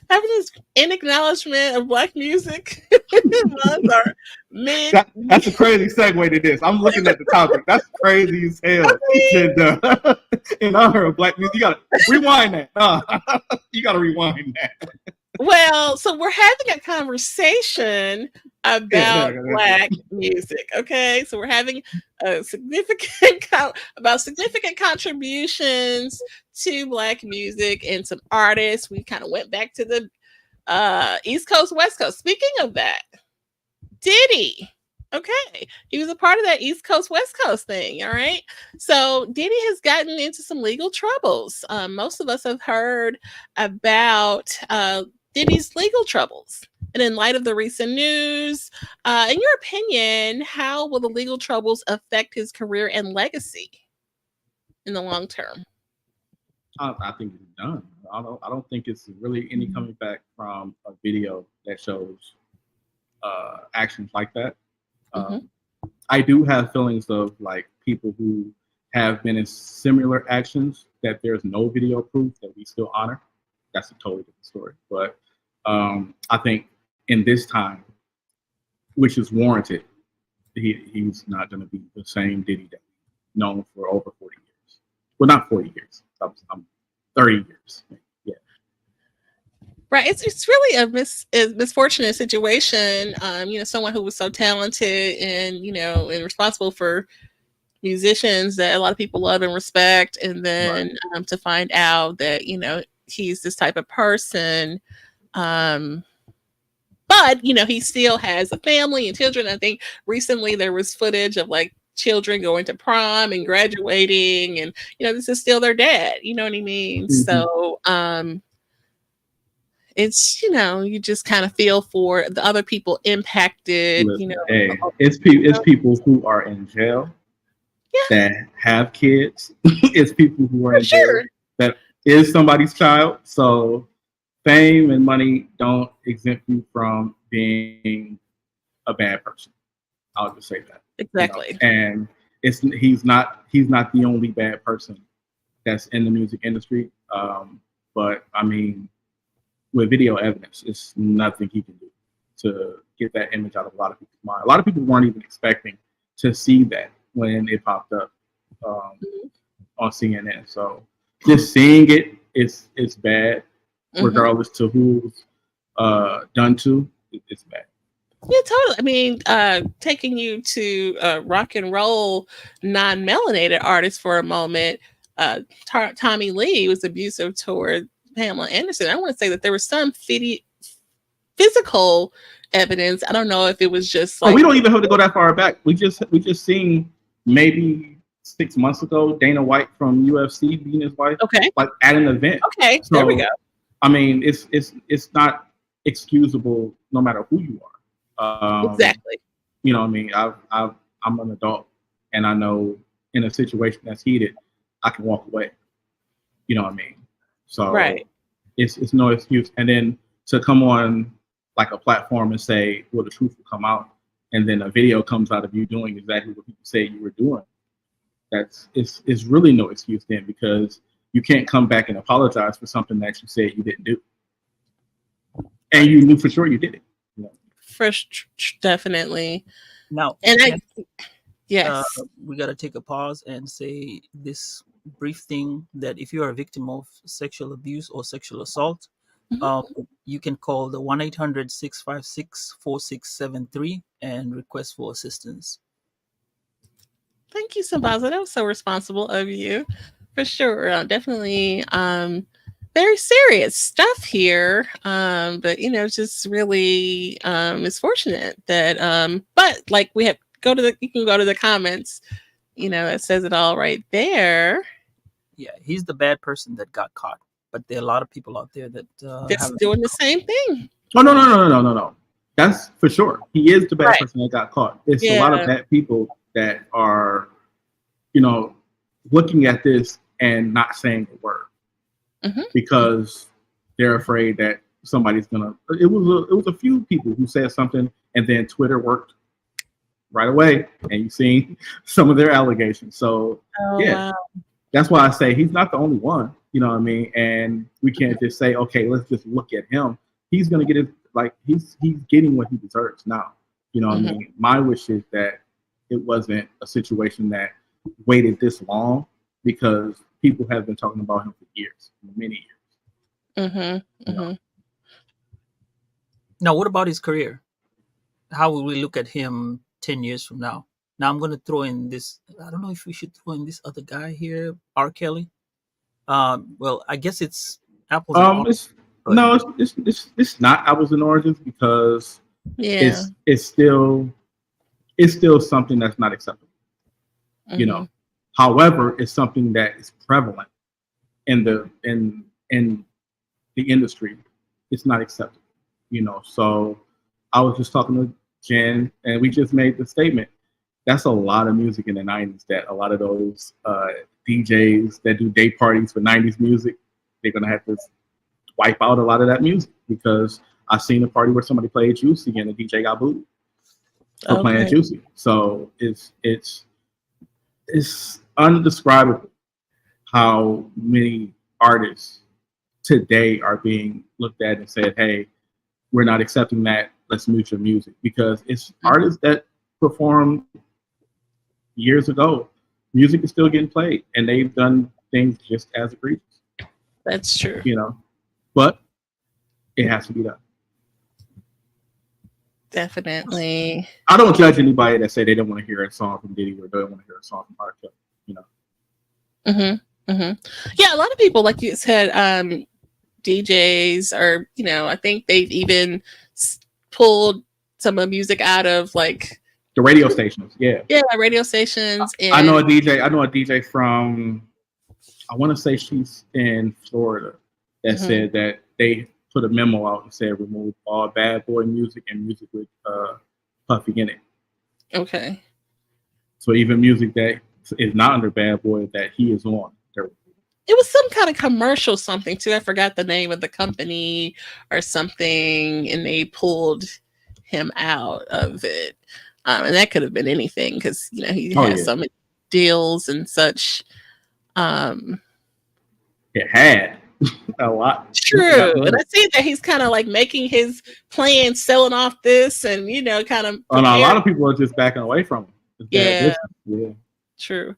having this in acknowledgement of Black Music Month or mid. That's a crazy segue to this. I'm looking at the topic. That's crazy as hell. In honor of Black music, you gotta rewind that. You gotta rewind that. Well, so we're having a conversation about Black music, okay? So we're having a about significant contributions to Black music and some artists. We kind of went back to the East Coast, West Coast. Speaking of that, Diddy. Okay. He was a part of that East Coast, West Coast thing. All right. So Diddy has gotten into some legal troubles. Most of us have heard about Diddy's legal troubles. And in light of the recent news, in your opinion, how will the legal troubles affect his career and legacy in the long term? I think it's done. I don't think it's really any coming back from a video that shows actions like that. I do have feelings of like people who have been in similar actions that there's no video proof that we still honor. That's a totally different story. But I think in this time, which is warranted, he's not going to be the same Diddy that we've known for over 40 years. Well, not 40 years. I'm 30 years. Yeah. Right. It's really a misfortunate situation. Someone who was so talented and, and responsible for musicians that a lot of people love and respect. And then to find out that, he's this type of person. But, he still has a family and children. I think recently there was footage of like children going to prom and graduating, and this is still their dad, you know what I mean? So it's you just kind of feel for the other people impacted. Listen, it's people who are in jail that have kids. It's people who are in jail that is somebody's child. So fame and money don't exempt you from being a bad person. I'll just say that. Exactly. And he's not the only bad person that's in the music industry. But I mean, with video evidence, it's nothing he can do to get that image out of a lot of people's mind. A lot of people weren't even expecting to see that when it popped up on CNN. So just seeing it, it's bad, regardless to who's done to. It's bad. Yeah, totally. I mean, taking you to rock and roll non-melanated artists for a moment, Tommy Lee was abusive toward Pamela Anderson. I want to say that there was some physical evidence. I don't know if it was just like... we don't even have to go that far back. We just seen maybe 6 months ago Dana White from UFC beating his wife. Like at an event. Okay, so, there we go. I mean, it's not excusable no matter who you are. Exactly. You know what I mean? I'm an adult, and I know in a situation that's heated, I can walk away. You know what I mean? So it's no excuse. And then to come on like a platform and say, well, the truth will come out, and then a video comes out of you doing exactly what people say you were doing. It's really no excuse then, because you can't come back and apologize for something that you said you didn't do, and you knew for sure you did it. Definitely. Now, and we got to take a pause and say this brief thing, that if you are a victim of sexual abuse or sexual assault, you can call the 1-800-656-4673 and request for assistance. Thank you, Sambaza. That was so responsible of you, for sure. Definitely very serious stuff here. But it's just really it's fortunate that but like you can go to the comments, it says it all right there. Yeah, he's the bad person that got caught, but there are a lot of people out there that that's doing the same thing. Oh no. That's for sure. He is the bad person that got caught. It's a lot of bad people that are, looking at this and not saying a word. Because they're afraid that somebody's gonna. It was a few people who said something, and then Twitter worked right away, and you seen some of their allegations. So wow. That's why I say he's not the only one. You know what I mean? And we can't just say, okay, let's just look at him. He's gonna get it. Like he's getting what he deserves now. You know what I mean? My wish is that it wasn't a situation that waited this long, because people have been talking about him for years, many years. Now, what about his career? How will we look at him 10 years from now? Now, I'm going to throw in this. I don't know if we should throw in this other guy here, R. Kelly. Well, I guess it's apples and oranges. It's no, it's not apples and oranges because Yeah. it's still something that's not acceptable. You know, however, it's something that is prevalent in the industry. It's not acceptable. You know, so I was just talking to Jen, and we just made the statement. That's a lot of music in the 90s that a lot of those DJs that do day parties for 90s music, they're going to have to wipe out a lot of that music because I've seen a party where somebody played Juicy and the DJ got booed for playing Juicy. So it's undescribable how many artists today are being looked at and said, hey, we're not accepting that. Let's mute your music, because it's artists that performed years ago. Music is still getting played, and they've done things just as egregious. That's true. You know, but it has to be done. Definitely. I don't judge anybody that say they don't want to hear a song from Diddy or they don't want to hear a song from R. Kelly. You know. Yeah, a lot of people, like you said, DJs, or I think they've even pulled some of the music out of like the radio stations. Yeah, radio stations. And I know a DJ from, I want to say she's in Florida, that said that they put a memo out and said remove all bad boy music and music with Puffy in it. Okay. So even music that is not under Bad Boy that he is on. It was some kind of commercial something too. I forgot the name of the company or something, and they pulled him out of it. And that could have been anything because he has so many deals and such. It had a lot. True. And I see that he's kind of like making his plan, selling off this, and kind of. A lot of people are just backing away from him. Yeah. True.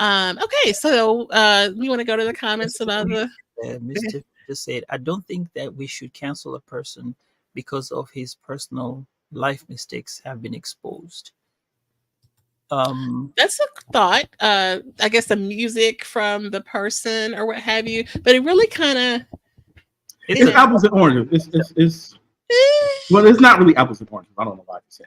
Okay, so you want to go to the comments about the Mr. just said, I don't think that we should cancel a person because of his personal life mistakes have been exposed. That's a thought. I guess the music from the person or what have you, but it really kind of it's apples and oranges. It's well, it's not really apples and oranges. I don't know why I say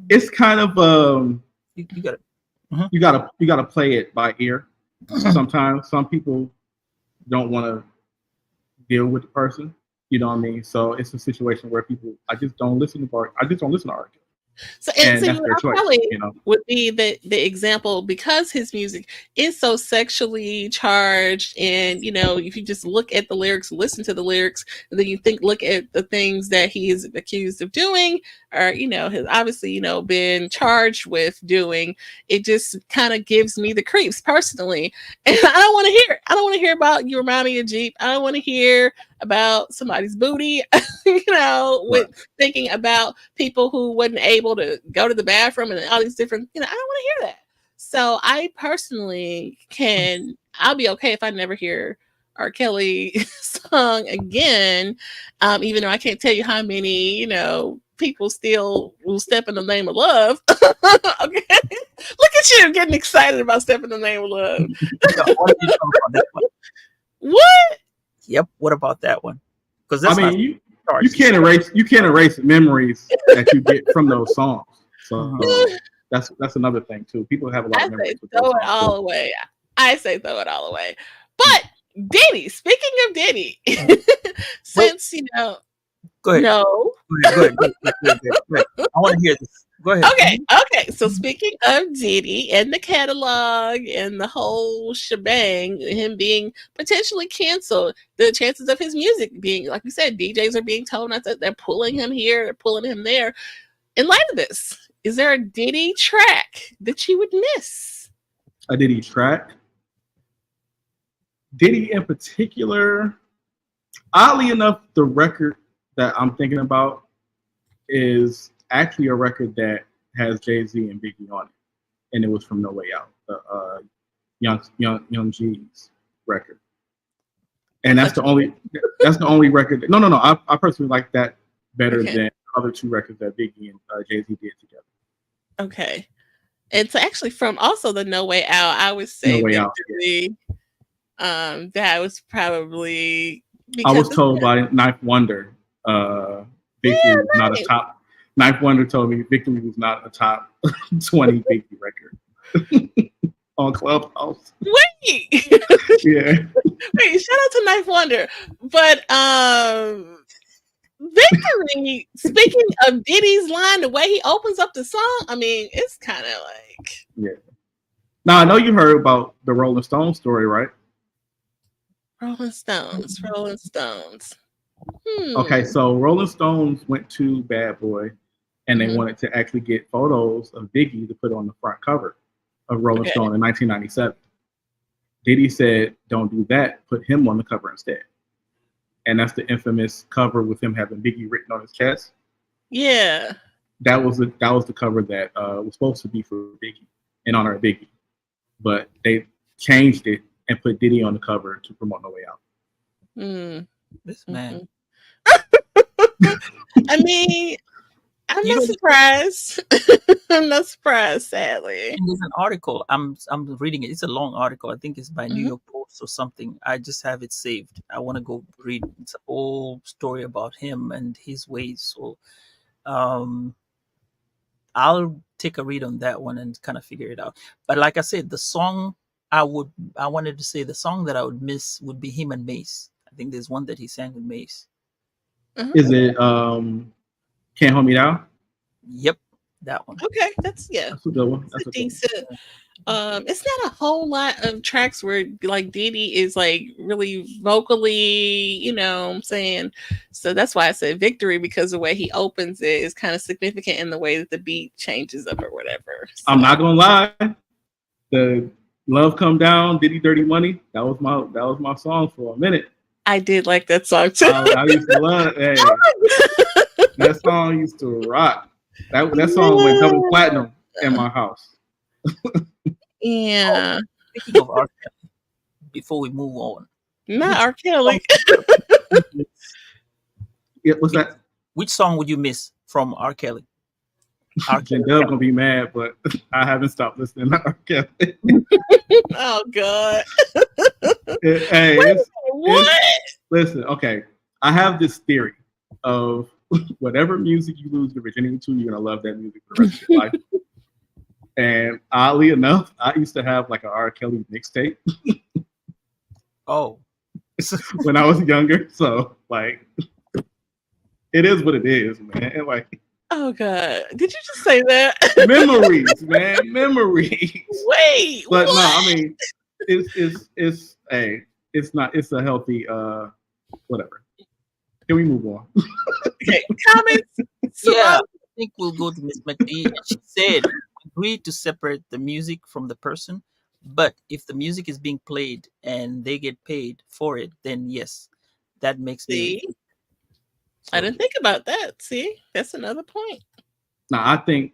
it's kind of you gotta play it by ear. Sometimes some people don't want to deal with the person. You know what I mean? So it's a situation where I just don't listen to art. I just don't listen to art. So probably would be the example, because his music is so sexually charged, and if you just look at the lyrics, listen to the lyrics, and then you look at the things that he is accused of doing, or has obviously been charged with doing, it just kind of gives me the creeps personally, and I don't want to hear. I don't want to hear about you remind me of Jeep. I don't want to hear about somebody's booty. With thinking about people who wasn't able to go to the bathroom and all these different, I don't want to hear that. So I personally I'll be okay if I never hear R. Kelly song again, even though I can't tell you how many, people still will step in the name of love. Okay. Look at you getting excited about stepping in the name of love. What? Yep. What about that one? Because you can't erase memories that you get from those songs. So that's another thing too. People have a lot of memories. Throw it all away. I say throw it all away. But Diddy, speaking of Diddy, since go ahead. No. Go ahead. I want to hear this. Go ahead. Okay. So speaking of Diddy and the catalog and the whole shebang, him being potentially canceled, the chances of his music being, like we said, DJs are being told not that they're pulling him here, they're pulling him there. In light of this, is there a Diddy track that you would miss? A Diddy track? Diddy in particular, oddly enough, the record that I'm thinking about is actually a record that has Jay-Z and Biggie on it, and it was from No Way Out, the Young G's record. And that's the only record. No. I personally like that better than other two records that Biggie and Jay-Z did together. Okay. It's actually from also the No Way Out. I would say No Way Out, Victory. That was probably I was because told by Knife Wonder, Victory was not a top. Knife Wonder told me Victory was not a top 20 Biggie record on Clubhouse. wait. Yeah. Wait, shout out to Knife Wonder. But Victory, speaking of Diddy's line, the way he opens up the song, I mean, it's kind of like. Yeah. Now, I know you heard about the Rolling Stones story, right? Rolling Stones. Okay, so Rolling Stones went to Bad Boy, and they wanted to actually get photos of Biggie to put on the front cover of Rolling Stone in 1997. Diddy said, "Don't do that. Put him on the cover instead." And that's the infamous cover with him having Biggie written on his chest. Yeah. That was the cover that was supposed to be for Biggie, in honor of Biggie, but they changed it and put Diddy on the cover to promote No Way Out. This man. I mean, I'm not surprised. I'm not surprised, sadly. And there's an article. I'm reading it. It's a long article. I think it's by New York Post or something. I just have it saved. I want to go read. It's a whole story about him and his ways. So, I'll take a read on that one and kind of figure it out. But like I said, the song I wanted to say the song that I would miss would be him and Mace. I think there's one that he sang with Mace. Is it Can't Hold Me Down? Yep, that one. Okay, that's a good one. That's decent. It's not a whole lot of tracks where like Diddy is like really vocally, you know what I'm saying? So that's why I said Victory, because the way he opens it is kind of significant in the way that the beat changes up or whatever. So. I'm not gonna lie. The Love Come Down, Diddy Dirty Money, that was my song for a minute. I did like that song too. I used to love it. Hey, that song used to rock. That song went double platinum in my house. Yeah. Speaking of R. Kelly, before we move on. Not R. Kelly. Yeah, what's that? Which song would you miss from R. Kelly? Jen Dub gonna be mad, but I haven't stopped listening to R. Kelly. Oh God. Hey, listen, okay. I have this theory of whatever music you lose the virginity to, you're gonna love that music for the rest of your life. And oddly enough, I used to have like an R. Kelly mixtape. Oh. When I was younger. So like it is what it is, man. And like, oh God. Did you just say that? Memories, man. Memories. Wait. But what? no, I mean it's a healthy whatever. Can we move on? Okay. Comments? Yeah, I think we'll go to Miss McD. She said, agree to separate the music from the person, but if the music is being played and they get paid for it, then yes, that makes me. I didn't think about that. See, that's another point. Now, I think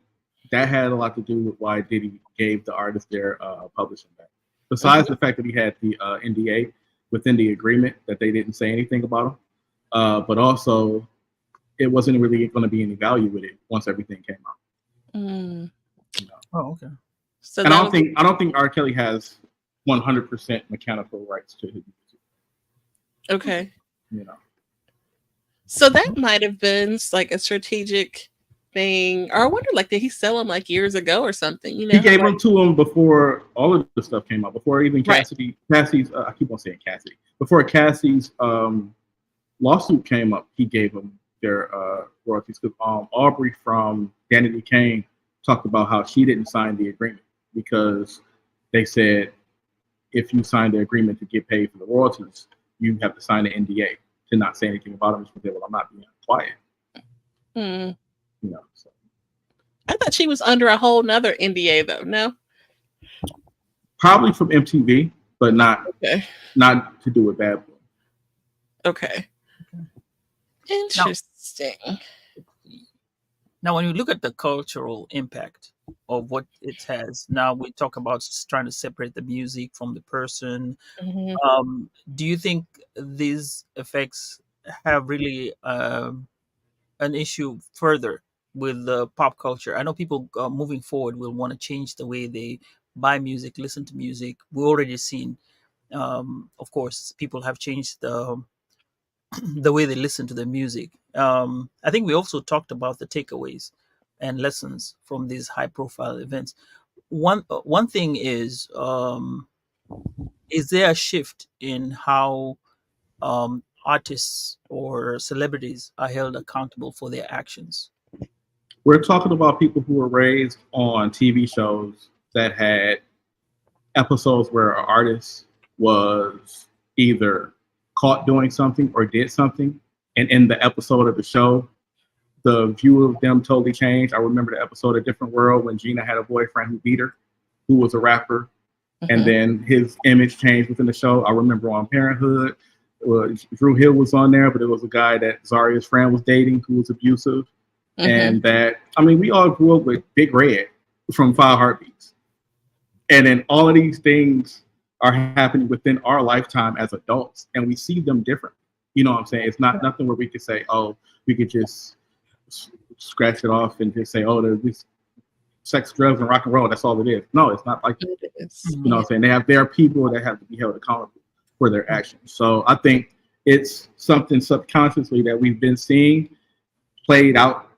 that had a lot to do with why Diddy gave the artist their publishing back. Besides the fact that he had the NDA within the agreement that they didn't say anything about him, but also it wasn't really going to be any value with it once everything came out. You know? Oh, okay. So and I don't think R. Kelly has 100% mechanical rights to his music. Okay. You know. So that might have been like a strategic thing, or I wonder, like, did he sell them like years ago or something? You know, he gave them to him before all of the stuff came out. Before even Cassie's. I keep on saying Cassidy. Before Cassie's lawsuit came up, he gave them their royalties. Because Aubrey from Danity Kane talked about how she didn't sign the agreement because they said if you sign the agreement to get paid for the royalties, you have to sign the NDA to not say anything about them. She said, well, I'm not being quiet. You know, so. I thought she was under a whole nother NDA though. No, probably from MTV, but not to do with Bad Boy. Okay. Interesting. Now, when you look at the cultural impact of what it has, now we talk about trying to separate the music from the person. Hmm. Do you think these effects have really an issue further with the pop culture? I know people moving forward will want to change the way they buy music, listen to music. We've already seen, of course, people have changed the way they listen to the music. I think we also talked about the takeaways and lessons from these high profile events. One thing is there a shift in how artists or celebrities are held accountable for their actions? We're talking about people who were raised on TV shows that had episodes where an artist was either caught doing something or did something, and in the episode of the show, the view of them totally changed. I remember the episode of Different World when Gina had a boyfriend who beat her, who was a rapper, and Hmm. then his image changed within the show. I remember on Parenthood, Drew Hill was on there, but it was a guy that Zaria's friend was dating who was abusive. Hmm. And that, I mean, we all grew up with Big Red from Five Heartbeats. And then all of these things are happening within our lifetime as adults, and we see them different. You know what I'm saying? It's not nothing where we could say, oh, we could just scratch it off and just say, oh, there's this sex, drugs, and rock and roll. That's all it is. No, it's not like that. It is. You know what I'm saying? There are people that have to be held accountable for their actions. So I think it's something subconsciously that we've been seeing played out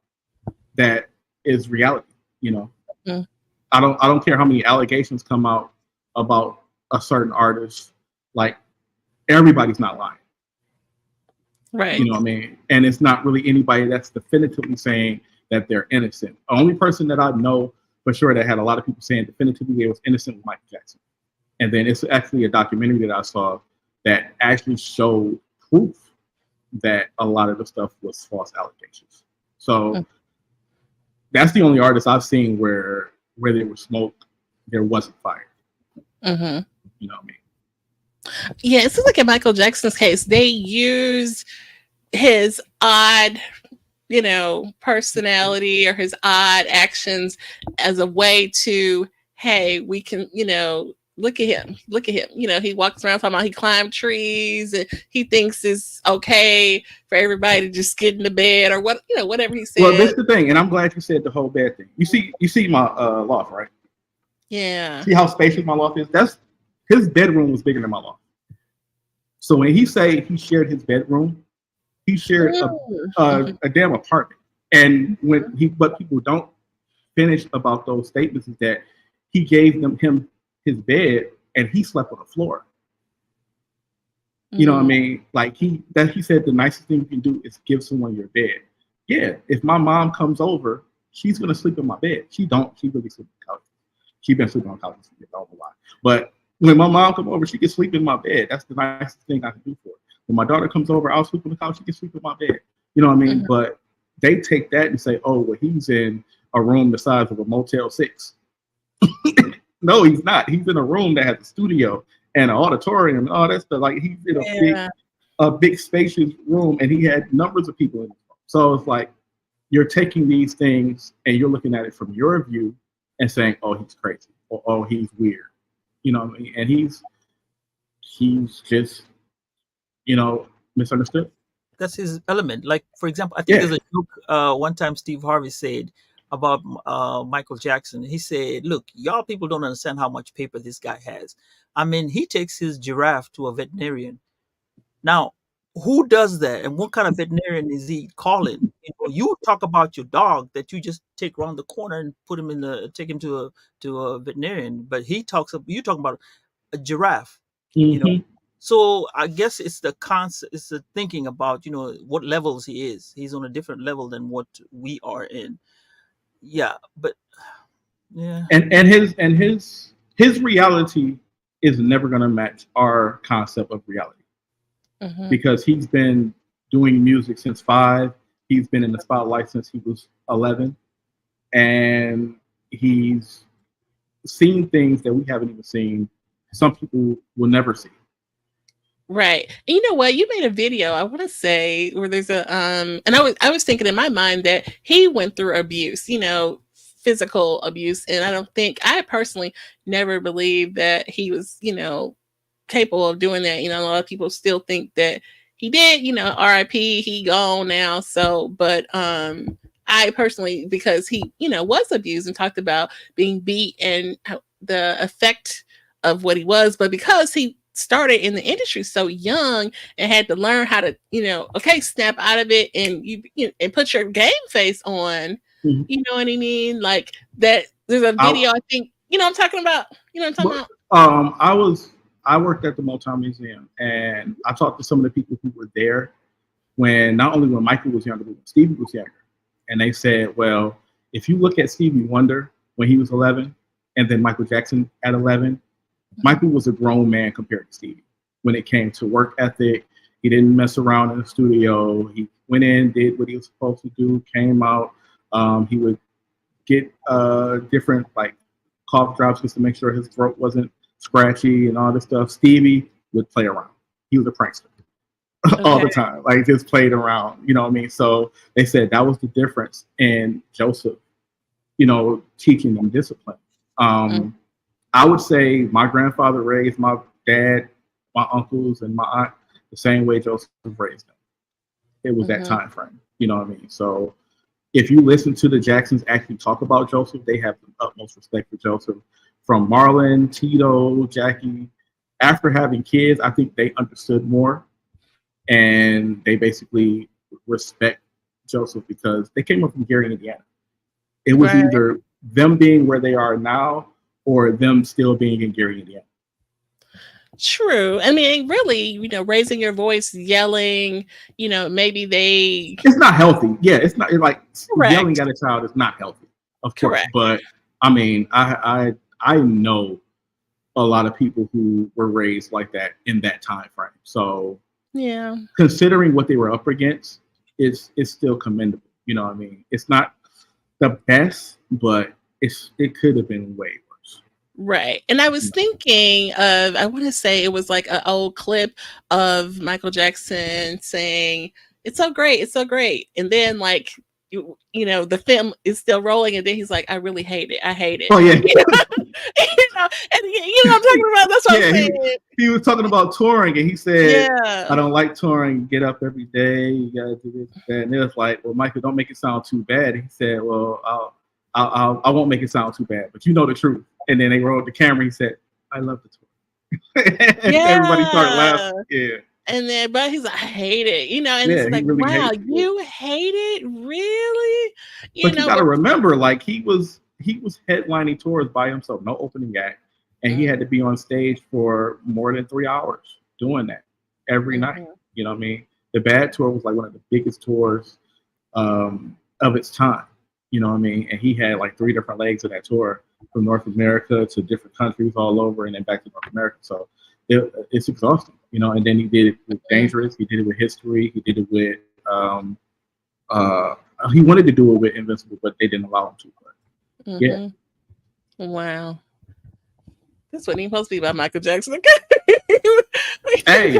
that is reality. You know, Mm. I don't care how many allegations come out about a certain artist. Like, everybody's not lying. Right. You know what I mean? And it's not really anybody that's definitively saying that they're innocent. The only person that I know for sure that had a lot of people saying definitively they was innocent was Michael Jackson. And then it's actually a documentary that I saw that actually showed proof that a lot of the stuff was false allegations. So that's the only artist I've seen where there was smoke, there wasn't fire. Hmm. You know what I mean? Yeah, it seems like in Michael Jackson's case, they used his odd, personality or his odd actions as a way to, hey, we can, look at him, look at him. He walks around talking about he climbed trees and he thinks it's okay for everybody to just get in the bed or what, whatever he Well, this said. is the thing, and I'm glad you said the whole bad thing. You see my loft, right? Yeah. See how spacious my loft is? That's his bedroom was bigger than my loft. So when he say he shared his bedroom, he shared a damn apartment. And what people don't finish about those statements is that he gave him his bed and he slept on the floor. You know what I mean? Like he said the nicest thing you can do is give someone your bed. Yeah, if my mom comes over, she's gonna sleep in my bed. She really sleep on the couch. She been sleeping on the couch a lot. But when my mom come over, she can sleep in my bed. That's the nicest thing I can do for her. When my daughter comes over, I'll sleep on the couch. She can sleep in my bed. You know what I mean? But they take that and say, oh, well, he's in a room the size of a Motel 6. No, he's not. He's in a room that has a studio and an auditorium and all that stuff. Like, he's in a big spacious room, and he had numbers of people in it. So it's like you're taking these things and you're looking at it from your view and saying, oh, he's crazy, or oh, he's weird. You know what I mean? And he's just, misunderstood. That's his element. Like, for example, I think Yeah. there's a joke one time Steve Harvey said about Michael Jackson. He said, look, y'all people don't understand how much paper this guy has. I mean, he takes his giraffe to a veterinarian. Now, who does that, and what kind of veterinarian is he calling? You talk about your dog that you just take around the corner and take him to a veterinarian, but you talking about a giraffe. You know, Mm-hmm. so I guess it's the concept, it's the thinking about what levels he is. He's on a different level than what we are in. Yeah, but yeah, And his reality is never going to match our concept of reality because he's been doing music since 5. He's been in the spotlight since he was 11, and he's seen things that we haven't even seen. Some people will never see. Right. And you know what? You made a video, I want to say, where there's a and I was thinking in my mind that he went through abuse, physical abuse, and I personally never believed that he was, capable of doing that. A lot of people still think that he did, RIP, he gone now. So, but I personally, because he, was abused and talked about being beat and the effect of what he was, but because he started in the industry so young and had to learn how to, okay, snap out of it and and put your game face on. Mm-hmm. You know what I mean? Like that. There's a video. I think I'm talking about. You know what I'm talking about. I worked at the Motown Museum, and I talked to some of the people who were there not only when Michael was younger, but when Stevie was younger. And they said, well, if you look at Stevie Wonder when he was 11, and then Michael Jackson at 11, Michael was a grown man compared to Stevie. When it came to work ethic, he didn't mess around in the studio. He went in, did what he was supposed to do, came out. He would get different like cough drops just to make sure his throat wasn't scratchy and all this stuff. Stevie would play around. He was a prankster all the time, like just played around. You know what I mean? So they said that was the difference in Joseph, teaching them discipline. I would say my grandfather raised my dad, my uncles, and my aunt the same way Joseph raised them. It was that time frame. You know what I mean? So if you listen to the Jacksons actually talk about Joseph, they have the utmost respect for Joseph. From Marlon, Tito, Jackie, after having kids, I think they understood more, and they basically respect Joseph because they came up from Gary, Indiana. It was either them being where they are now or them still being in Gary, Indiana. True. I mean, really, raising your voice, yelling, maybe it's not healthy. Yeah, it's not like yelling at a child is not healthy, of course. But I mean, I know a lot of people who were raised like that in that time frame. So yeah, considering what they were up against, it's still commendable. You know what I mean? It's not the best, but it could have been way worse. Right. And I was thinking of, I want to say it was like an old clip of Michael Jackson saying, "It's so great, it's so great." And then like the film is still rolling, and then he's like, "I really hate it. I hate it." Oh yeah. And what I'm talking about. That's what I'm saying. He was talking about touring, and he said, "I don't like touring. Get up every day. You gotta do this and that." And it was like, "Well, Michael, don't make it sound too bad." He said, "Well, I won't make it sound too bad, but you know the truth." And then they rolled the camera. He said, "I love the tour." And everybody started laughing. Yeah. And then, but he's like, "I hate it," and it's like, really wow, you hate it, really? But you gotta remember, like he was headlining tours by himself, no opening act, and he had to be on stage for more than 3 hours doing that every night. You know what I mean? The Bad Tour was like one of the biggest tours of its time. You know what I mean? And he had like 3 different legs of that tour, from North America to different countries all over, and then back to North America. So it's exhausting, and then he did it with Dangerous, he did it with History, he did it with he wanted to do it with Invincible, but they didn't allow him to. But yeah. Wow. This wasn't even supposed to be about Michael Jackson. Hey,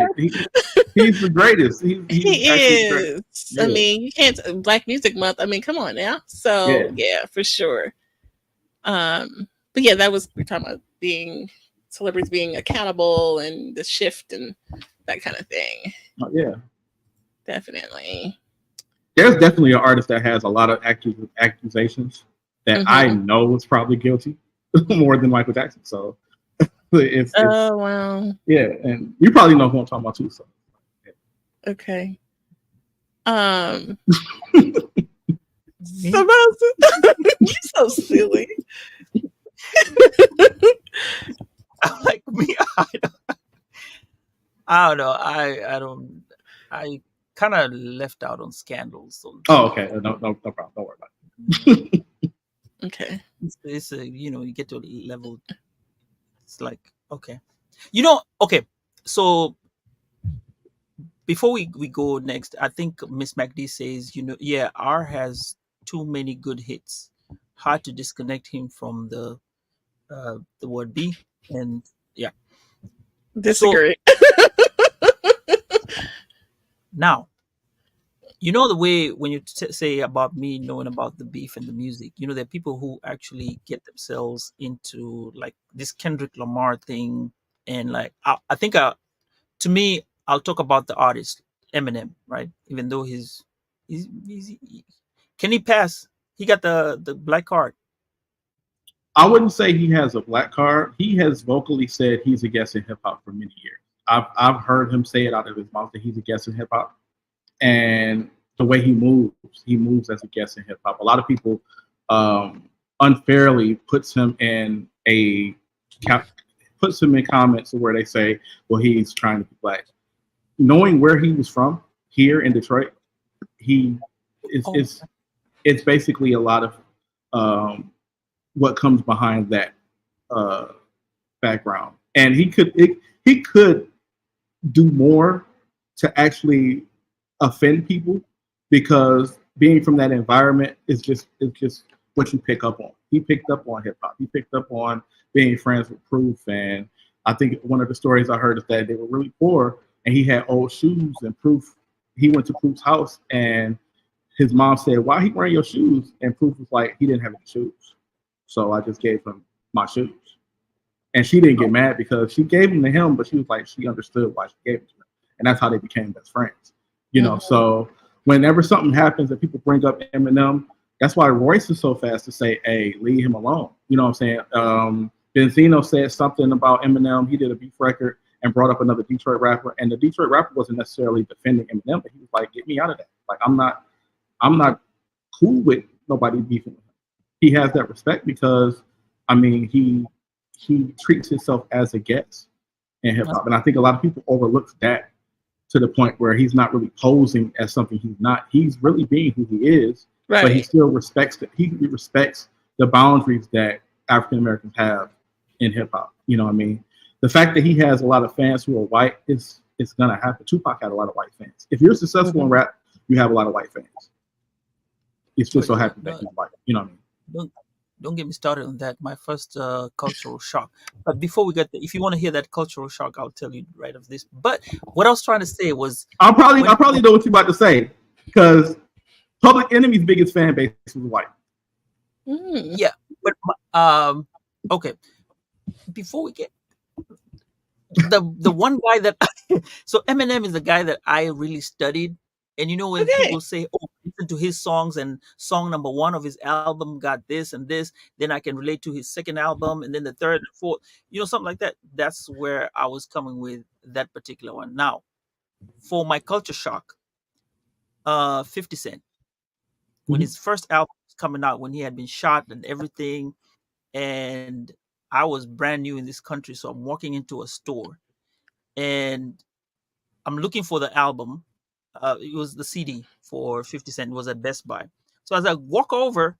he's the greatest. He is. Yeah. I mean, you can't Black Music Month. I mean, come on now. So yeah, for sure. But yeah, we're talking about celebrities being accountable and the shift and that kind of thing. Oh, yeah, definitely. There's definitely an artist that has a lot of accusations that I know is probably guilty more than Michael Jackson. So it's oh wow, yeah, and you probably know who I'm talking about too. So yeah. Okay. You're so silly. Like me, I don't know. I kind of left out on scandals. Oh, okay. No problem. Don't worry about it. Okay. It's you get to a level. It's like okay, okay. So before we go next, I think Miss MacD says R has too many good hits. Hard to disconnect him from the word B, and yeah. Disagree. Now, you know the way when you say about me knowing about the beef and the music, there are people who actually get themselves into like this Kendrick Lamar thing, and like I think to me, I'll talk about the artist Eminem, right? Even though he, can he pass? He got the black card. I wouldn't say he has a black card. He has vocally said he's a guest in hip hop for many years. I've heard him say it out of his mouth that he's a guest in hip hop, and the way he moves as a guest in hip hop. A lot of people unfairly puts him in comments where they say, "Well, he's trying to be black." Knowing where he was from here in Detroit, he it's basically a lot of what comes behind that background, and he could do more to actually offend people, because being from that environment is just what you pick up on. He picked up on hip hop. He picked up on being friends with Proof, and I think one of the stories I heard is that they were really poor, and he had old shoes, and Proof. He went to Proof's house, and his mom said, "Why are he wearing your shoes?" And Proof was like, "He didn't have any shoes, so I just gave him my shoes." And she didn't get mad because she gave them to him, but she was like, she understood why she gave them to him, and that's how they became best friends. So whenever something happens and people bring up Eminem, that's why Royce is so fast to say, "Hey, leave him alone." You know what I'm saying? Benzino said something about Eminem. He did a beef record and brought up another Detroit rapper, and the Detroit rapper wasn't necessarily defending Eminem, but he was like, "Get me out of that. Like, I'm not cool with nobody beefing with him." He has that respect because, I mean, he treats himself as a guest in hip hop, and I think a lot of people overlook that to the point where he's not really posing as something he's not. He's really being who he is, right. But he still respects the boundaries that African Americans have in hip hop. You know what I mean? The fact that he has a lot of fans who are white it's gonna happen. Tupac had a lot of white fans. If you're successful in rap, you have a lot of white fans. It's just so happens that he's white. You know what I mean? Don't get me started on that. My first cultural shock. But before we get there, if you want to hear that cultural shock, I'll tell you right of this. But what I was trying to say was, I probably know what you're about to say, because Public Enemy's biggest fan base was white. Yeah, but okay. Before we get the one guy that so Eminem is the guy that I really studied. And when people say, "Oh, listen to his songs, and song number 1 of his album got this and this," then I can relate to his second album, and then the third and fourth, something like that. That's where I was coming with that particular one. Now, for my culture shock, 50 Cent, when his first album was coming out, when he had been shot and everything, and I was brand new in this country, so I'm walking into a store, and I'm looking for the album. It was the CD for 50 Cent. It was at Best Buy. So as I walk over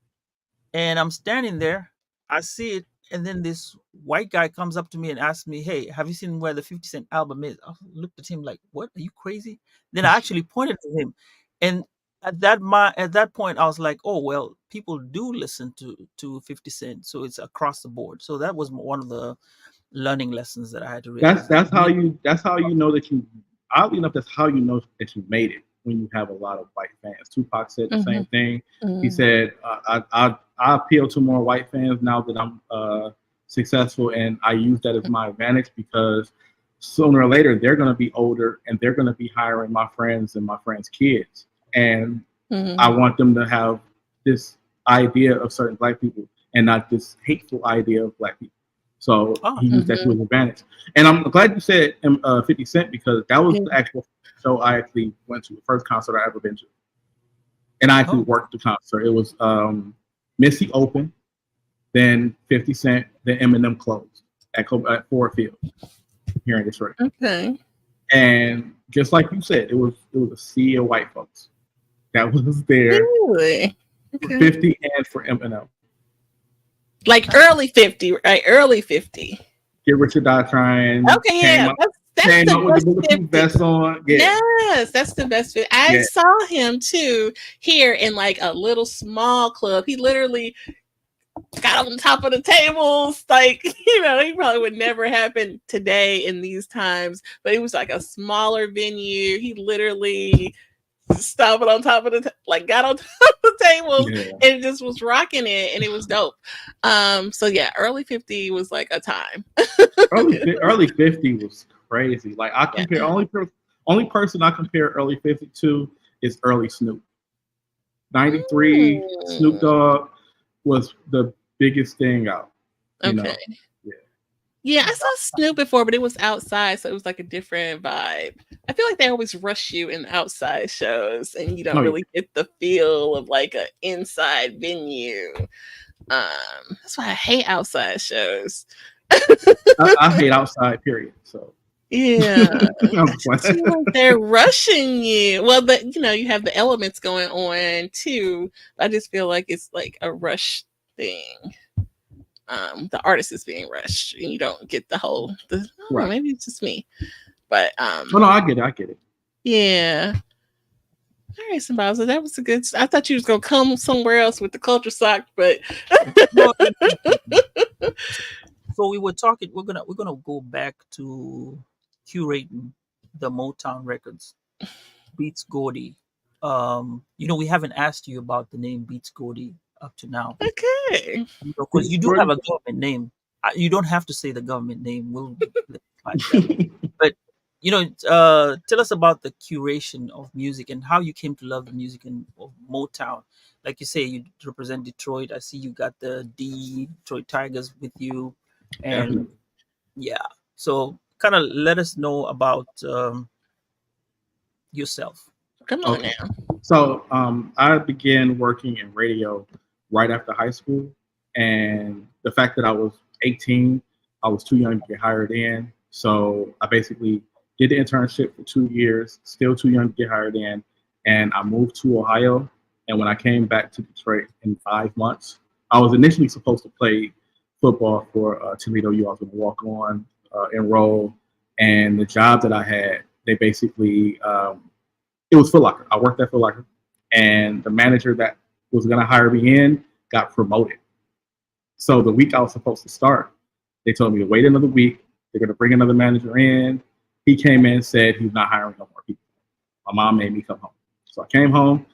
and I'm standing there, I see it. And then this white guy comes up to me and asks me, "Hey, have you seen where the 50 Cent album is?" I looked at him like, "What? Are you crazy?" Then I actually pointed to him. And at that point, I was like, "Oh, well, people do listen to 50 Cent. So it's across the board." So that was one of the learning lessons that I had to realize. That's how you know that you, oddly enough, that's how you know that you made it, when you have a lot of white fans. Tupac said the same thing. He said, I appeal to more white fans now that I'm successful, and I use that as my advantage, because sooner or later they're going to be older and they're going to be hiring my friends and my friends' kids, and I want them to have this idea of certain black people and not this hateful idea of black people. So he used that to his advantage. And I'm glad you said 50 Cent, because that was the actual show I actually went to, the first concert I ever been to. And I actually worked the concert. It was Missy opened, then 50 Cent, then Eminem closed at Ford Field here in Detroit. Okay. And just like you said, it was a sea of white folks that was there. Really? For 50 and for Eminem. Like early 50, right? Early 50. Get Rich or Die Trying. Okay, yeah. That's the with the bulletproof vest on. Yeah. Yes, that's the best fit. I saw him too here in like a little small club. He literally got on top of the tables. Like, you know, it probably would never happen today in these times, but it was like a smaller venue. He literally stomping on top of like got on top of the tables and just was rocking it, and it was dope. So yeah, early 50 was like a time. early 50 was crazy. Like I compare only person I compare early 50 to is early Snoop. 93 Snoop Dogg was the biggest thing out. You know? Yeah, I saw Snoop before, but it was outside, so it was like a different vibe. I feel like they always rush you in outside shows, and you don't really get the feel of like an inside venue. That's why I hate outside shows. I hate outside, period. So yeah, they're rushing you. Well, but you know, you have the elements going on too. I just feel like it's like a rush thing. The artist is being rushed, and you don't get the whole. Maybe it's just me, but no, I get it. Yeah. All right, Sambaza, that was a good. I thought you was gonna come somewhere else with the culture sock, but. So we were talking. We're gonna go back to curating the Motown records. Beats Gordy. You know, we haven't asked you about the name Beats Gordy up to now. Okay. Because you do have a government name. You don't have to say the government name. We'll but you know, tell us about the curation of music and how you came to love the music of Motown. Like you say, you represent Detroit. I see you got the Detroit Tigers with you, and so kind of let us know about yourself. Come on now. So I began working in radio right after high school, and the fact that I was 18, I was too young to get hired in. So I basically did the internship for 2 years, still too young to get hired in, and I moved to Ohio. And when I came back to Detroit in 5 months, I was initially supposed to play football for Toledo U. I was going to walk on, enroll, and the job that I had, they basically it was Foot Locker. I worked at Foot Locker, and the manager that was going to hire me in got promoted. So the week I was supposed to start, they told me to wait another week. They're going to bring another manager in. He came in and said he's not hiring no more people. My mom made me come home. So I came home,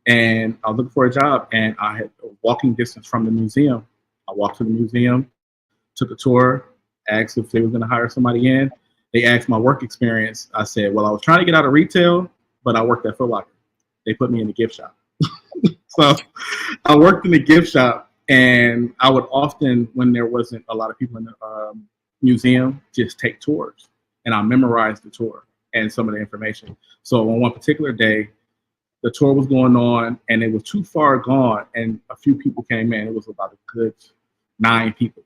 and I was looking for a job, and I had a walking distance from the museum. I walked to the museum, took a tour, asked if they were going to hire somebody in. They asked my work experience. I said, well, I was trying to get out of retail, but I worked at Foot Locker. They put me in the gift shop. So I worked in the gift shop, and I would often, when there wasn't a lot of people in the museum, just take tours. And I memorized the tour and some of the information. So on one particular day, the tour was going on, and it was too far gone, and a few people came in. It was about a good 9 people.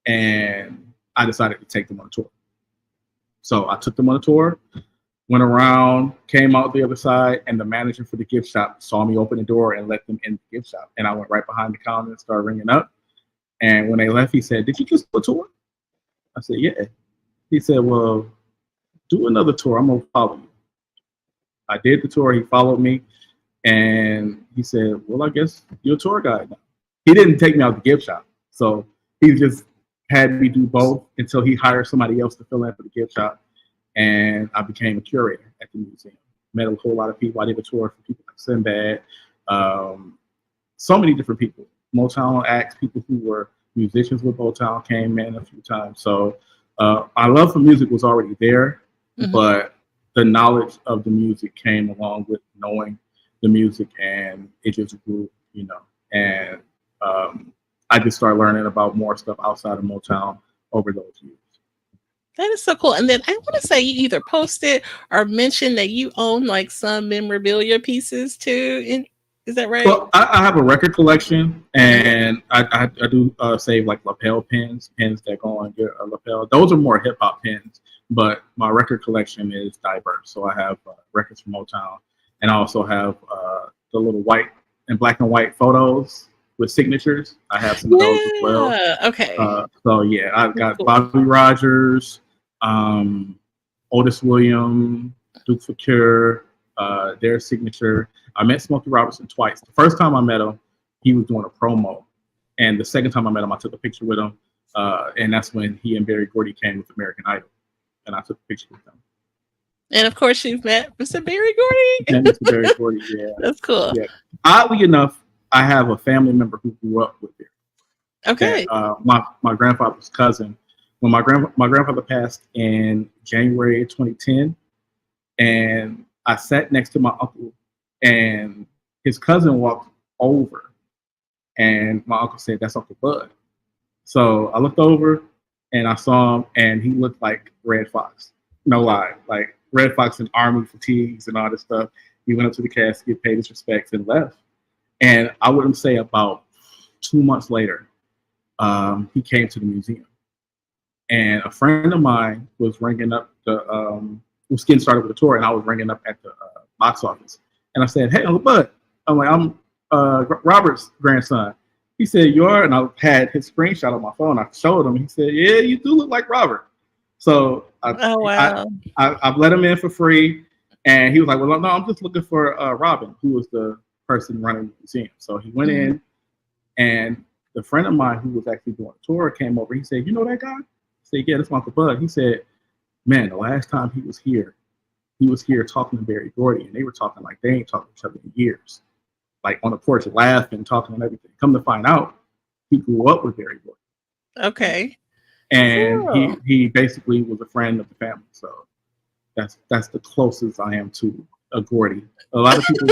And I decided to take them on a tour. So I took them on a tour, went around, came out the other side, and the manager for the gift shop saw me open the door and let them in the gift shop. And I went right behind the counter and started ringing up. And when they left, he said, did you just do a tour? I said, yeah. He said, well, do another tour. I'm going to follow you. I did the tour. He followed me. And he said, well, I guess you're a tour guide now. He didn't take me out the gift shop. So he just had me do both until he hired somebody else to fill in for the gift shop. And I became a curator at the museum. Met a whole lot of people. I did a tour for people like Sinbad, so many different people. Motown acts, people who were musicians with Motown came in a few times. So my love for music was already there, but the knowledge of the music came along with knowing the music, and it just grew, you know. And I just started learning about more stuff outside of Motown over those years. That is so cool. And then I want to say you either posted or mentioned that you own like some memorabilia pieces too. Is that right? Well, I have a record collection, and I do save like lapel pins that go on your lapel. Those are more hip hop pins, but my record collection is diverse. So I have records from Motown, and I also have the little white and black and white photos with signatures. I have some of those as well. Okay. So yeah, I've got Bobby Rogers, Otis Williams, Duke Fakir, their signature. I met Smokey Robinson twice. The first time I met him, he was doing a promo And the second time I met him, I took a picture with him, and that's when he and Barry Gordy came with American Idol, and I took a picture with them. And of course, you've met Mr. Barry Gordy. And Mr. Barry Gordy, yeah, That's cool. yeah. Oddly enough, I have a family member who grew up with Barry. Okay. That, my grandfather's cousin. When my grandfather passed in January 2010, and I sat next to my uncle, and his cousin walked over, and my uncle said, "That's Uncle Bud." So I looked over, and I saw him, and he looked like Red Fox. No lie, like Red Fox in army fatigues and all this stuff. He went up to the casket, paid his respects, and left. And I wouldn't say about 2 months later, he came to the museum. And a friend of mine was ringing up was getting started with the tour, and I was ringing up at the box office. And I said, "Hey, Uncle Bud," I'm Robert's grandson. He said, "You are?" And I had his screenshot on my phone. I showed him. He said, "Yeah, you do look like Robert." So I've let him in for free. And he was like, "Well, no, I'm just looking for Robin, who was the person running the museum." So he went in, and the friend of mine who was actually doing a tour came over. He said, "You know that guy?" I said, "Yeah, that's Uncle Bud." He said, "Man, the last time he was here talking to Barry Gordy, and they were talking like they ain't talked to each other in years. Like on the porch, laughing, talking and everything. Come to find out, he grew up with Barry Gordy." Okay. And Cool. he basically was a friend of the family. So that's the closest I am to a Gordy. A lot of people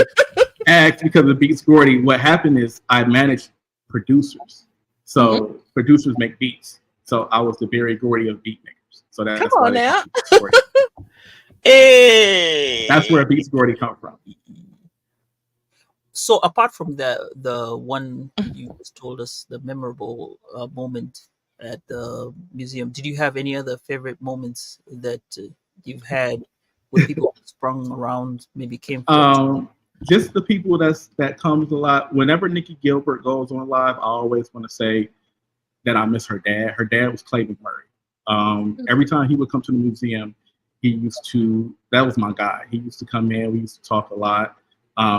ask because of Beats Gordy. What happened is I managed producers. So producers make beats. So I was the Barry Gordy of beat makers. So that's Come why on now. Beats Gordy. Hey. That's where Beats Gordy come from. So apart from the one you just told us, the memorable moment at the museum, did you have any other favorite moments that you've had with people who sprung around, maybe came from? Just the people that comes a lot. Whenever Nikki Gilbert goes on live, I always want to say that I miss her dad. Her dad was Clay McMurray. Every time he would come to the museum, that was my guy. He used to come in, we used to talk a lot.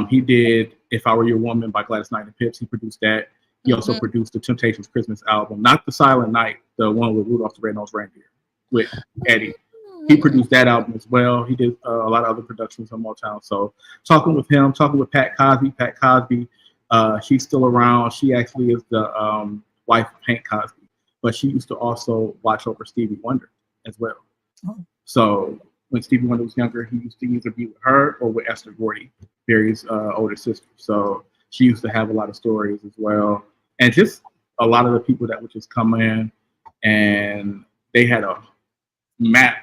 He did If I Were Your Woman by Gladys Knight and Pips. He produced that. He also produced the Temptations Christmas album, not the Silent Night, the one with Rudolph the Red-Nosed Reindeer with Eddie. He produced that album as well. He did a lot of other productions on Motown. So talking with him, talking with Pat Cosby, she's still around. She actually is the wife of Hank Cosby, but she used to also watch over Stevie Wonder as well. So when Stevie Wonder was younger, he used to either be with her or with Esther Gordy, Barry's older sister. So she used to have a lot of stories as well. And just a lot of the people that would just come in, and they had a map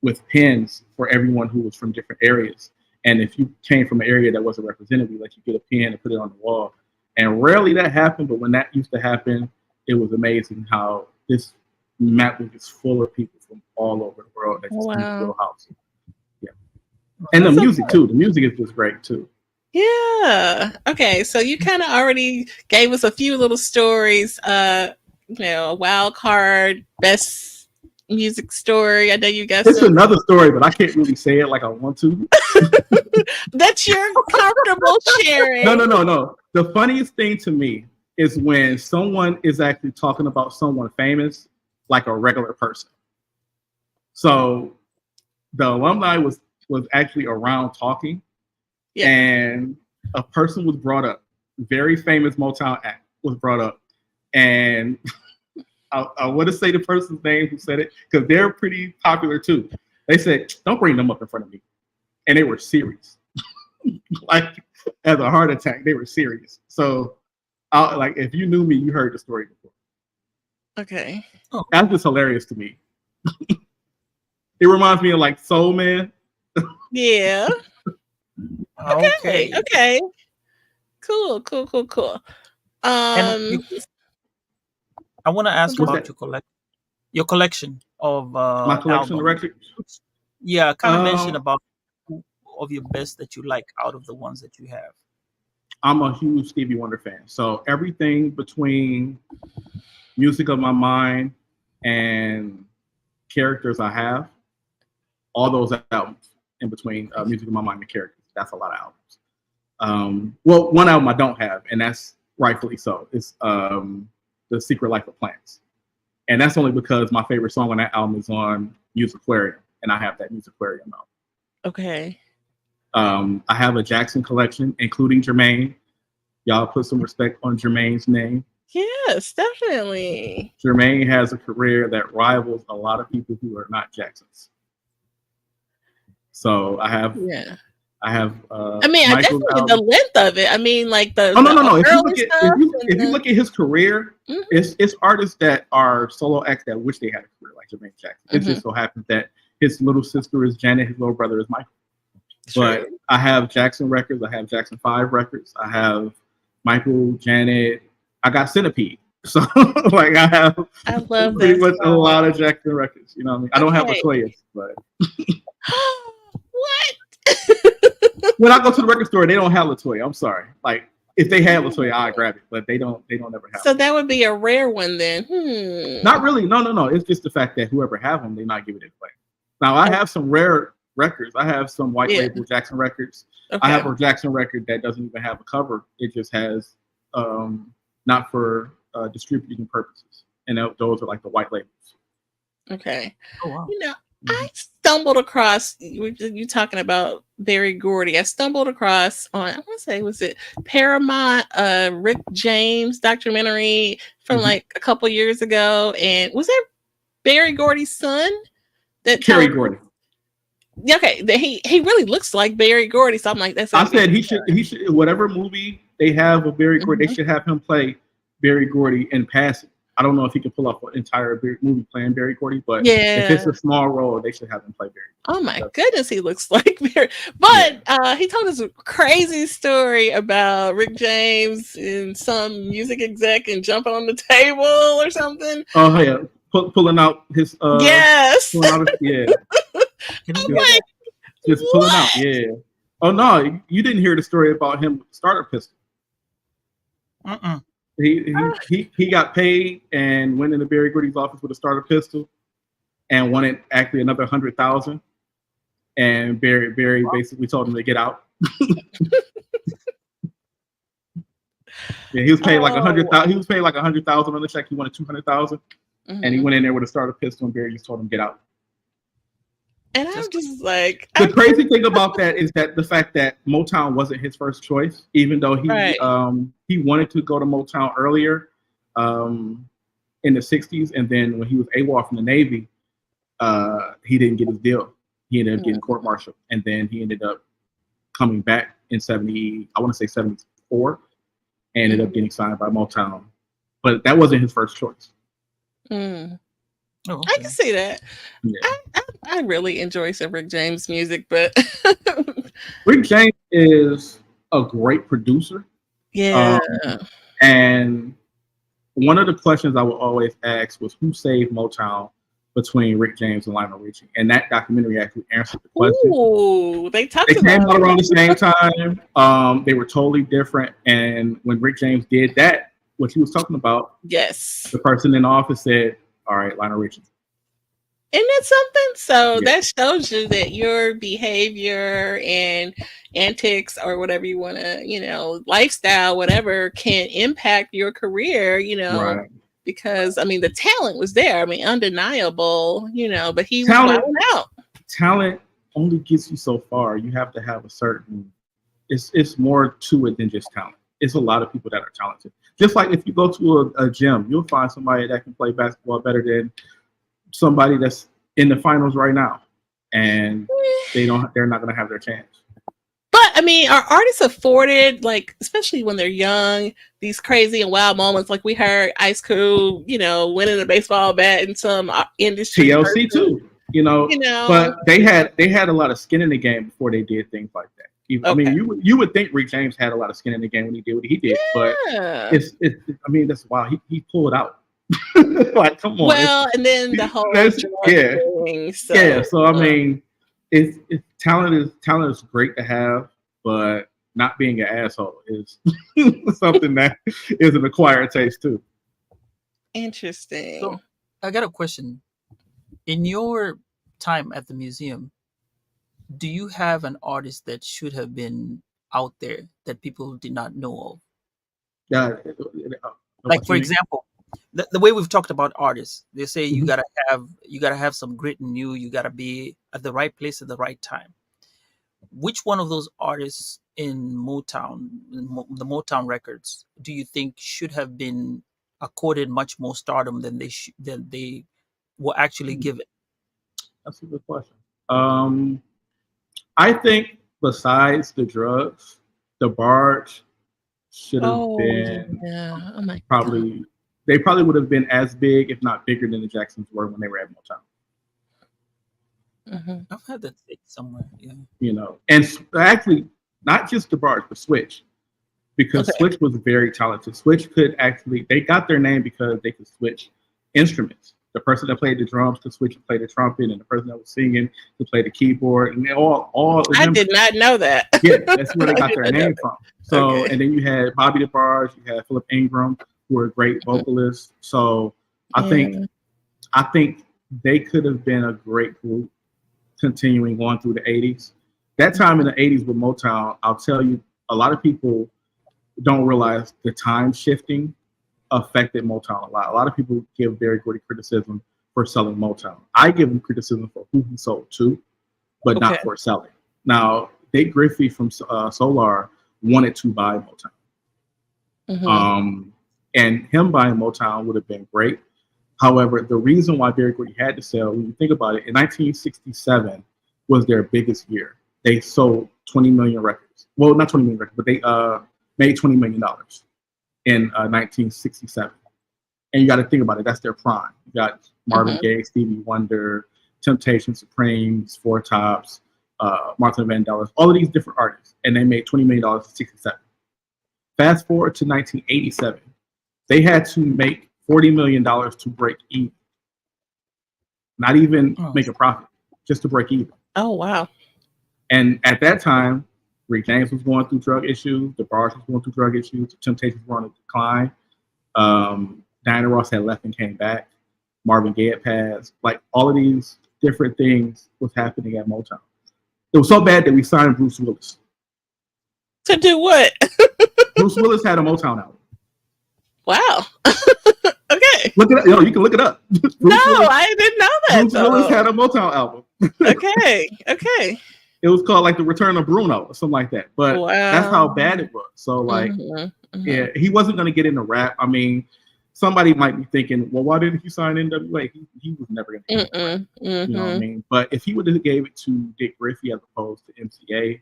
with pins for everyone who was from different areas. And if you came from an area that wasn't represented, we let you get a pin and put it on the wall. And rarely that happened, but when that used to happen, it was amazing how this map was just full of people from all over the world that just came to Real House. Yeah. And the music too. The music is just great too. Yeah. Okay. So you kind of already gave us a few little stories. A wild card, best music story. I know you guys. It's another story, but I can't really say it like I want to. That you're comfortable sharing. No. The funniest thing to me is when someone is actually talking about someone famous like a regular person. So the alumni was actually around talking. Yeah. And a person was brought up, very famous Motown act was brought up. And I want to say the person's name who said it because they're pretty popular too. They said, "Don't bring them up in front of me." And they were serious. Like as a heart attack, they were serious. So like if you knew me, you heard the story before. Okay. That's just hilarious to me. It reminds me of like Soul Man. Yeah. Okay. Cool. And I want to ask about your collection of my collection of records. Yeah, kind of mention about two of your best that you like out of the ones that you have. I'm a huge Stevie Wonder fan, so everything between Music of My Mind and Characters I Have, all those albums in between Music of My Mind and Characters. That's a lot of albums. Well, one album I don't have, and that's rightfully so. It's The Secret Life of Plants. And that's only because my favorite song on that album is on Musicarium, and I have that Musicarium album. Okay. I have a Jackson collection, including Jermaine. Y'all put some respect on Jermaine's name. Yes, definitely. Jermaine has a career that rivals a lot of people who are not Jacksons. So I have. I mean, I definitely the length of it. I mean, like the no. If you look at his career, it's artists that are solo acts that wish they had a career like Jermaine Jackson. It just so happens that his little sister is Janet, his little brother is Michael. But I have Jackson records. I have Jackson 5 records. I have Michael, Janet. I got Centipede. So like I love pretty much a lot of Jackson records. You know what I mean? I don't have Latoya's, but what? When I go to the record store, they don't have Latoya. I'm sorry. Like if they had Latoya, I'd grab it, but they don't ever have. So that would be a rare one then. Not really. No. It's just the fact that whoever have them, they not giving it away. Now I have some rare records. I have some white label Jackson records. Okay. I have a Jackson record that doesn't even have a cover. It just has not for distributing purposes, and those are like the white labels. Okay. Oh wow. You know, I stumbled across you talking about Berry Gordy. I stumbled across on I want to say was it Paramount Rick James documentary from like a couple years ago, and was that Berry Gordy's son? That Terry Gordy. Okay, he really looks like Berry Gordy, so I'm like, that's. I said he should whatever movie they have of Berry Gordy, they should have him play Berry Gordy in passing. I don't know if he can pull off an entire movie playing Berry Gordy, but if it's a small role, they should have him play Berry Gordy. Oh my goodness, he looks like Berry. But he told us a crazy story about Rick James and some music exec and jumping on the table or something. Oh yeah, pulling out his yes. Pulling out his, just pulling out, yeah. Oh no, you didn't hear the story about him starter pistol. He got paid and went into Berry Gordy's office with a starter pistol and wanted actually another $100,000. And Berry basically told him to get out. Yeah, he was paid like $100,000. He was paid like $100,000 on the check. He wanted $200,000, and he went in there with a starter pistol, and Berry just told him get out. And I'm just like, the crazy thing about that is that the fact that Motown wasn't his first choice, even though he wanted to go to Motown earlier in the 60s, and then when he was AWOL from the Navy, he didn't get his deal. He ended up getting court-martialed, and then he ended up coming back in 74, and ended up getting signed by Motown. But that wasn't his first choice. Oh, okay. I can see that. Yeah. I really enjoy some Rick James music, but Rick James is a great producer. Yeah. And one of the questions I would always ask was who saved Motown between Rick James and Lionel Richie, and that documentary actually answered the question. Ooh, they came out around the same time. They were totally different, and when Rick James did that, what he was talking about, yes, the person in the office said, all right, Lionel Richie. Isn't that something? So that shows you that your behavior and antics or whatever you want to, lifestyle, whatever, can impact your career, right. Because, I mean, the talent was there. I mean, undeniable, but he was wilding out. Talent only gets you so far. You have to have a certain, it's more to it than just talent. It's a lot of people that are talented. Just like if you go to a gym, you'll find somebody that can play basketball better than somebody that's in the finals right now, and they're not going to have their chance. But I mean, are artists afforded, like, especially when they're young, these crazy and wild moments? Like we heard Ice Cube, winning a baseball bat in some industry. TLC too, But they had a lot of skin in the game before they did things like that. I mean, you would think Rick James had a lot of skin in the game when he did what he did, but it's I mean, that's wild. He pulled out. Like, come on. Well, and then the whole thing. So I mean, it's talent is great to have, but not being an asshole is something that is an acquired taste too. Interesting. So I got a question. In your time at the museum, do you have an artist that should have been out there that people did not know of? Yeah. Like, for example, the way we've talked about artists, they say you gotta have some grit in you. You gotta be at the right place at the right time. Which one of those artists in Motown, the Motown records, do you think should have been accorded much more stardom than they were actually given? That's a good question. I think besides the drugs, the Barge should have Oh been yeah. Oh my god. probably they probably would have been as big, if not bigger, than the Jacksons were when they were at Motown. Hmm. I've had that take somewhere. Yeah. You know, and actually not just the Barge, but Switch, because Okay. Switch was very talented. Switch could actually they got their name because they could switch instruments. The person that played the drums could switch and play the trumpet, and the person that was singing could play the keyboard, and all of I them. did not know that. Yeah, that's where they I got did their not know name from. So, Okay. and then you had Bobby DeBarge, you had Philip Ingram, who were great vocalists. So, I think Yeah. I think they could have been a great group continuing on through the 80s. That time in the 80s with Motown, I'll tell you, a lot of people don't realize the time shifting affected Motown a lot. A lot of people give Berry Gordy criticism for selling Motown. I give him criticism for who he sold to, but Okay. not for selling. Now, Dick Griffey from Solar wanted to buy Motown. Hmm. And him buying Motown would have been great. However, the reason why Berry Gordy had to sell, when you think about it, in 1967 was their biggest year. They sold 20 million records. Well, not 20 million records, but they made $20 million in 1967. And you got to think about it. That's their prime. You got Marvin Hmm. Gaye, Stevie Wonder, Temptation Supremes, Four Tops, Martha Vandellas, all of these different artists. And they made $20 million in 67. Fast forward to 1987. They had to make $40 million to break even. Not even make a profit, just to break even. Oh wow. And at that time, Rick James was going through drug issues. The Barge was going through drug issues. The Temptations were on a decline. Diana Ross had left and came back. Marvin Gaye had passed. Like all of these different things was happening at Motown. It was so bad that we signed Bruce Willis. To do what? Bruce Willis had a Motown album. Wow. Okay. Look it up. You can look it up. No, I didn't know that. Bruce Willis had a Motown album. Okay. Okay. It was called like The Return of Bruno or something like that. But that's how bad it was. So like, yeah, he wasn't going to get into rap. I mean, somebody might be thinking, well, why didn't he sign NWA? He was never going to get into rap. You know what I mean? But if he would have gave it to Dick Griffey as opposed to MCA, it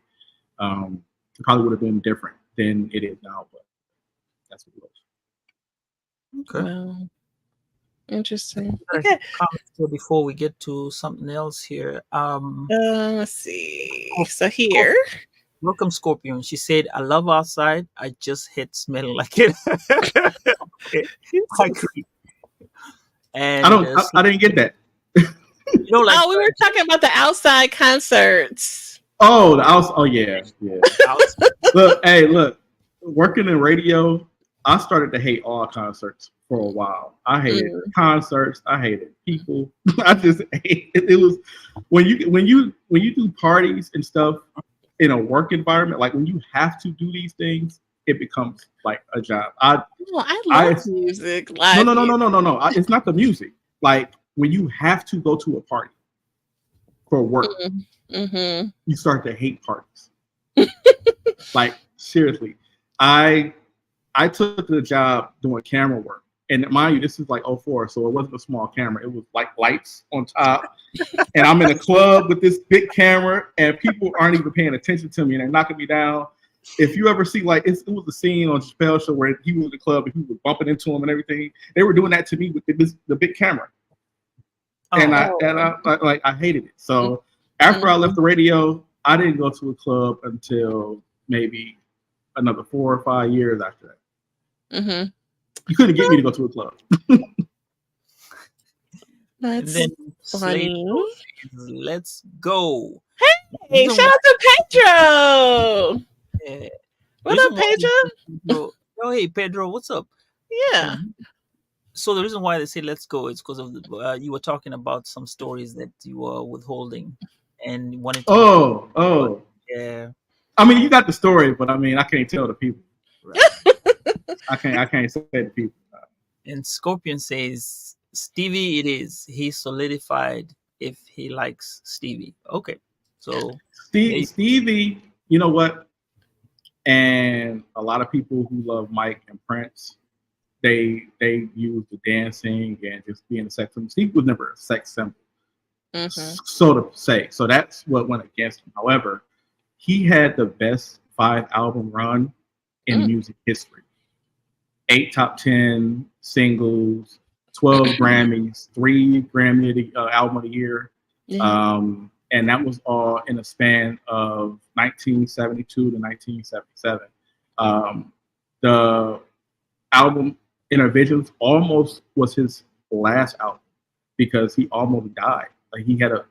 probably would have been different than it is now. But that's what it was. Okay. Wow. Interesting. Okay. Before we get to something else here, let's see. So here, welcome Scorpion. She said, "I love outside. I just hate smelling like it." Okay. I agree. And I didn't get that. You know, like, we were talking about the outside concerts. Oh, the outside. Oh yeah. Look. Working in radio, I started to hate all concerts for a while. I hated concerts. I hated people. I just hate it. It was when you do parties and stuff in a work environment, like when you have to do these things, it becomes like a job. I love music. No. It's not the music. Like when you have to go to a party for work, you start to hate parties. Like seriously. I took the job doing camera work. And mind you, this is like 04, so it wasn't a small camera. It was like lights on top. And I'm in a club with this big camera, and people aren't even paying attention to me, and they're knocking me down. If you ever see, like, it was a scene on Chappelle's show where he was in the club and he was bumping into him and everything. They were doing that to me with the big camera. And I hated it. So after I left the radio, I didn't go to a club until maybe another 4 or 5 years after that. You couldn't get me to go to a club. That's funny. Let's go. Hey, shout out to Pedro. What's up, Pedro? Oh, hey, Pedro, what's up? Yeah. So the reason why they say let's go is because of you were talking about some stories that you were withholding and wanted to. Oh. Yeah. I mean, you got the story, but I mean, I can't tell the people. Right? I can't say to people. And Scorpion says, Stevie it is. He solidified if he likes Stevie. Okay. So Stevie, you know what? And a lot of people who love Mike and Prince, they use the dancing and just being a sex symbol. Steve was never a sex symbol, so to say. So that's what went against him. However, he had the best 5-album run in music history. 8 top 10 singles, 12 Grammys, 3 Grammy album of the year. And that was all in a span of 1972 to 1977. The album Intervisions almost was his last album because he almost died. Like he had a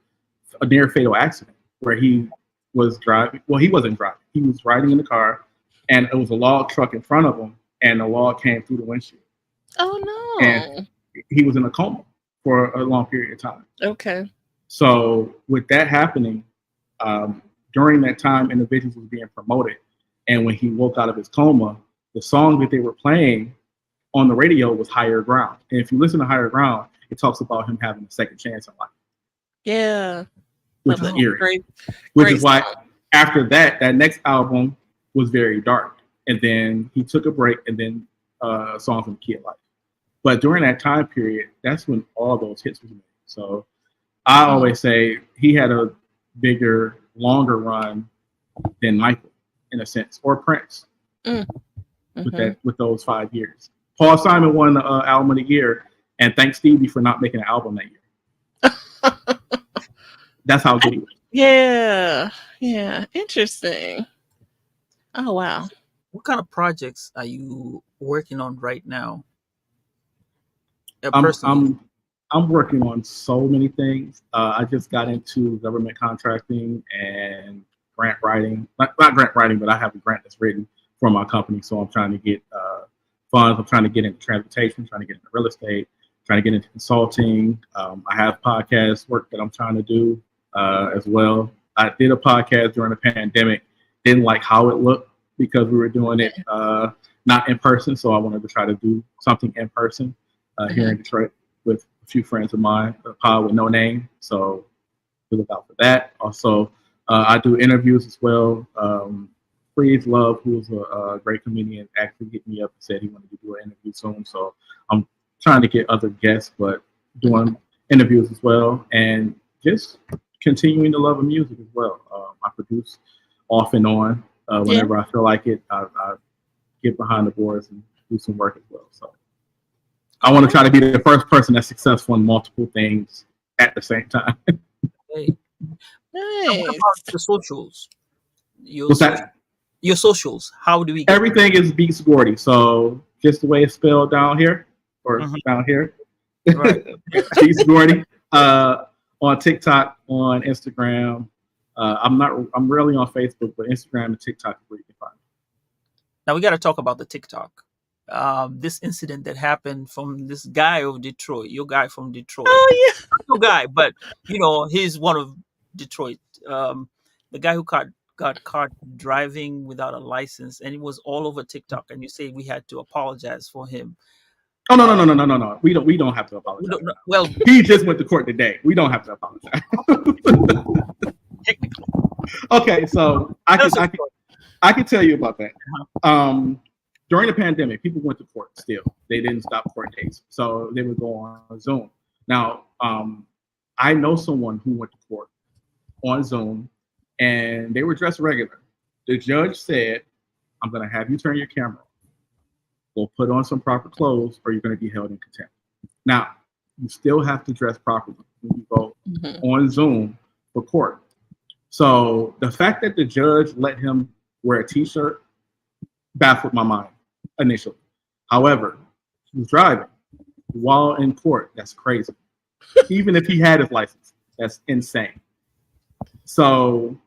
near fatal accident where he was driving. Well, he wasn't driving. He was riding in the car, and it was a log truck in front of him, and the log came through the windshield. Oh no! And he was in a coma for a long period of time. Okay. So with that happening, during that time, Intervisions was being promoted, and when he woke out of his coma, the song that they were playing on the radio was Higher Ground. And if you listen to Higher Ground, it talks about him having a second chance in life. Yeah. Which is eerie. Which is why after that next album was very dark. And then he took a break, and then Songs from Kid Life. But during that time period, that's when all those hits was made. So I always say he had a bigger, longer run than Michael, in a sense, or Prince with those 5 years. Paul Simon won the album of the year, and thanks Stevie for not making an album that year. That's how good he was. Yeah. Interesting. Oh wow. What kind of projects are you working on right now? I'm working on so many things. I just got into government contracting and grant writing. Not grant writing, but I have a grant that's written for my company. So I'm trying to get funds. I'm trying to get into transportation, trying to get into real estate, trying to get into consulting. I have podcast work that I'm trying to do as well. I did a podcast during the pandemic. Didn't like how it looked because we were doing it not in person. So I wanted to try to do something in person here in Detroit with a few friends of mine, a pod with no name. So look out for that. Also, I do interviews as well. Freeze Love, who's a great comedian, actually hit me up and said he wanted to do an interview soon. So I'm trying to get other guests, but doing interviews as well, and just continuing the love of music as well. I produce off and on whenever I feel like it. I get behind the boards and do some work as well. So I want to try to be the first person that's successful in multiple things at the same time. Hey. Nice. What about the socials? What's that? Your socials. How do we get everything is Beats Gordy. So just the way it's spelled down here or down here. Right. Beats Gordy. On TikTok, on Instagram. I'm rarely on Facebook, but Instagram and TikTok is where you can find me. Now we got to talk about the TikTok. This incident that happened from this guy of Detroit, your guy from Detroit. Oh yeah. No guy, but he's one of Detroit. The guy who got caught driving without a license, and it was all over TikTok. And you say we had to apologize for him. Oh no. We don't have to apologize. Well, he just went to court today. We don't have to apologize. Technically. Okay, so I can tell you about that. During the pandemic, people went to court still. They didn't stop court dates. So they would go on Zoom. Now, I know someone who went to court on Zoom, and they were dressed regular. The judge said, I'm going to have you turn your camera on. Go put on some proper clothes, or you're going to be held in contempt. Now, you still have to dress properly when you go on Zoom for court. So the fact that the judge let him wear a T-shirt baffled my mind initially. However, he was driving while in court. That's crazy. Even if he had his license, that's insane. So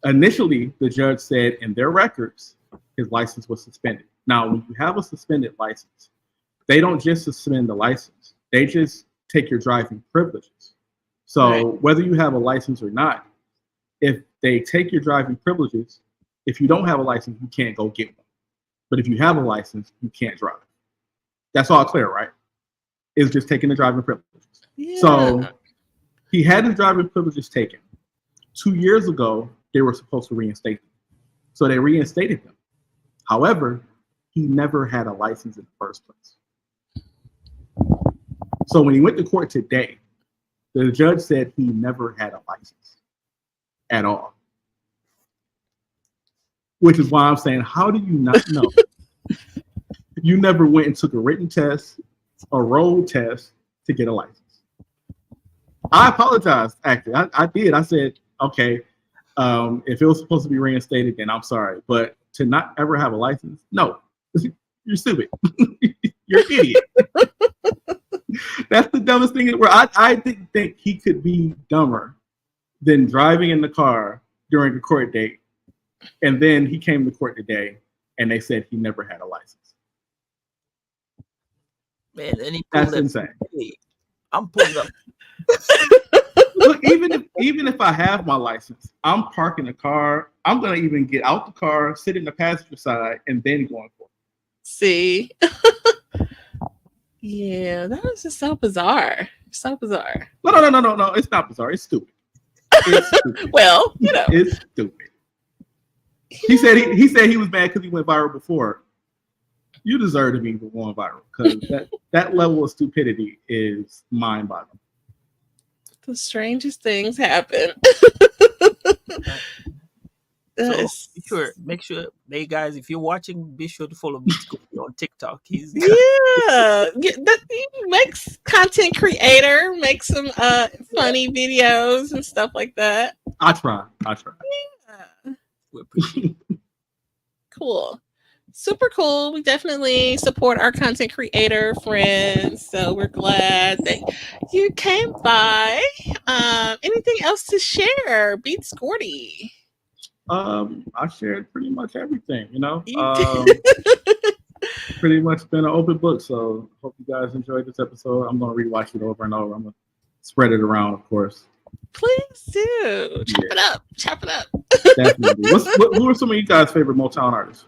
initially, the judge said in their records, his license was suspended. Now, when you have a suspended license, they don't just suspend the license. They just take your driving privileges. So whether you have a license or not, if they take your driving privileges, if you don't have a license, you can't go get one. But if you have a license, you can't drive. That's all clear, right? is just taking the driving privileges. Yeah. So he had his driving privileges taken. 2 years ago, they were supposed to reinstate them. So they reinstated them. However, he never had a license in the first place. So when he went to court today, the judge said he never had a license at all. Which is why I'm saying, how do you not know? You never went and took a written test, a road test to get a license. I apologized, actually. I did. I said, okay, if it was supposed to be reinstated, then I'm sorry. But to not ever have a license, no. You're stupid. You're an idiot. That's the dumbest thing. Where I didn't think he could be dumber than driving in the car during a court date. And then he came to court today and they said he never had a license. Man, and that's insane. I'm pulling up. Look, even if I have my license, I'm parking the car. I'm gonna even get out the car, sit in the passenger side, and then going for it. See, yeah, that was just so bizarre. So bizarre. No. It's not bizarre. It's stupid. It's stupid. Well, you know, it's stupid. He said he was mad because he went viral before. You deserve to be going viral because that level of stupidity is mind-boggling. The strangest things happen. So make sure, hey guys, if you're watching, be sure to follow Beats Gordy on TikTok. He makes content creator, makes some funny videos and stuff like that. I try. Yeah. We appreciate it. Cool. Super cool. We definitely support our content creator friends. So we're glad that you came by. Anything else to share? Beats Gordy. I shared pretty much everything, pretty much been an open book. So hope you guys enjoyed this episode. I'm going to rewatch it over and over. I'm going to spread it around, of course. Please do. Chop it up. Definitely. Who are some of you guys' favorite Motown artists?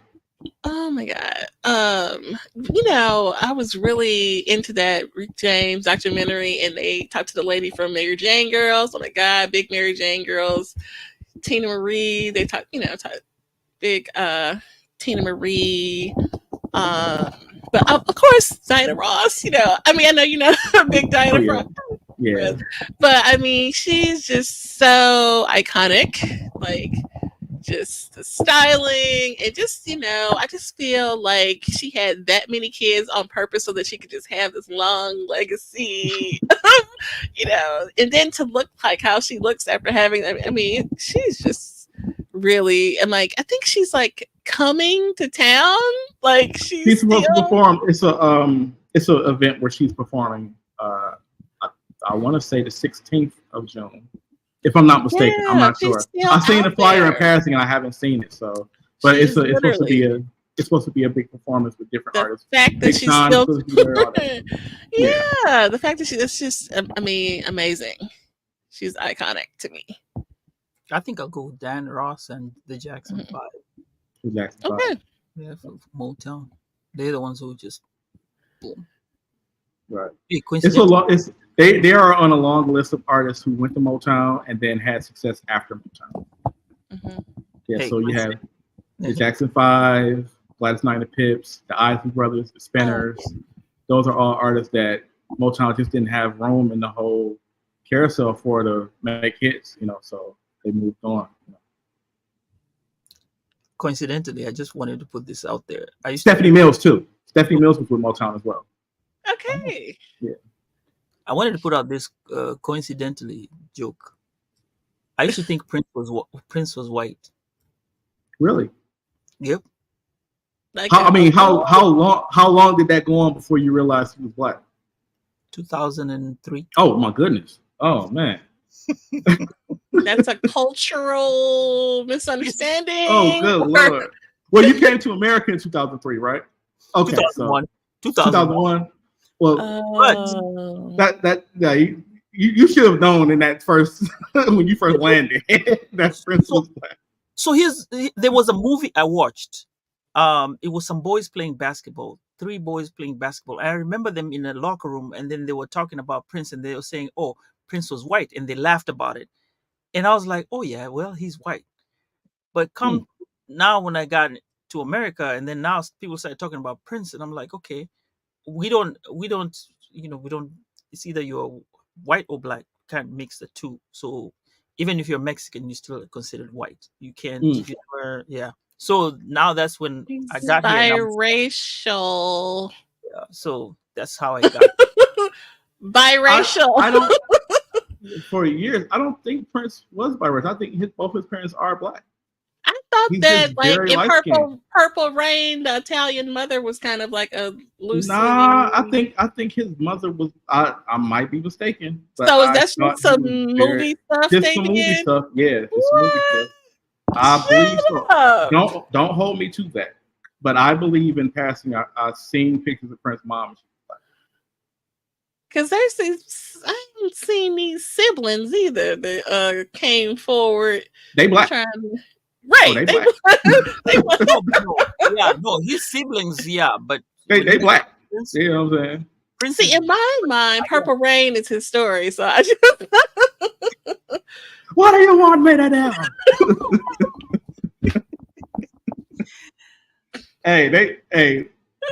Oh my God. I was really into that Rick James documentary, and they talked to the lady from Mary Jane Girls. Oh my God, big Mary Jane Girls. Tina Marie. They talked big Tina Marie. But of course, Diana Ross. I know big Diana Ross. Yeah. But she's just so iconic. Like, just the styling and just I just feel like she had that many kids on purpose so that she could just have this long legacy. And then to look like how she looks after having she's just really, and I think she's coming to town. She's supposed to perform. It's an event where she's performing. I want to say the 16th of June. If I'm not mistaken, I'm not sure. I've seen the flyer in passing and I haven't seen it. So, but it's supposed to be a big performance with different artists. The fact that she's still, the fact that it's just, amazing. She's iconic to me. I think I'll go with Dan Ross and the Jackson 5. The Jackson 5. Okay. Yeah, from Motown. They're the ones who just boom. Right. It's a lot. They are on a long list of artists who went to Motown and then had success after Motown. Mm-hmm. Yeah, so you have the Jackson 5, Gladys Knight and the Pips, the Isley Brothers, the Spinners. Those are all artists that Motown just didn't have room in the whole carousel for to make hits, so they moved on. Coincidentally, I just wanted to put this out there. Stephanie Mills too. Stephanie Mills was with Motown as well. Okay. Yeah. I wanted to put out this coincidentally joke. I used to think Prince was white. Really? Yep. How long did that go on before you realized he was black? 2003. Oh my goodness. Oh man. That's a cultural misunderstanding. Oh good Lord. Well, you came to America in 2003, right? Okay. 2001. 2001. Well, you should have known in that first when you first landed that Prince was black. So there was a movie I watched. It was some boys playing basketball. three boys playing basketball. I remember them in a locker room, and then they were talking about Prince, and they were saying, "Oh, Prince was white," and they laughed about it. And I was like, "Oh yeah, well, he's white." But come now, when I got to America, and then now people started talking about Prince, and I'm like, okay, we don't, we don't. It's either you're white or black. Can't mix the two. So even if you're Mexican, you're still considered white. You can't. You never, yeah. So now that's when I He's got here, and biracial. so that's how I got. Biracial. I don't. For years, I don't think Prince was biracial. I think both his parents are black. I thought He's that just like very in light-skinned. Purple Rain, the Italian mother was kind of like a loosely. Nah, I think his mother was. I might be mistaken, but So is I that thought some he was movie stuff just they some movie did? stuff. Yeah, just some movie stuff. What? I believe so. Up. Don't hold me to that, but I believe in passing. I've seen pictures of Prince's mom. Because there's these, I haven't seen these siblings either that came forward They black. trying to, Oh, right. they black. They black. No, his siblings, but They black. Prince, You know what I'm saying? Prince See, is, in my mind, Purple Rain is his story. So I just What do you want me to do?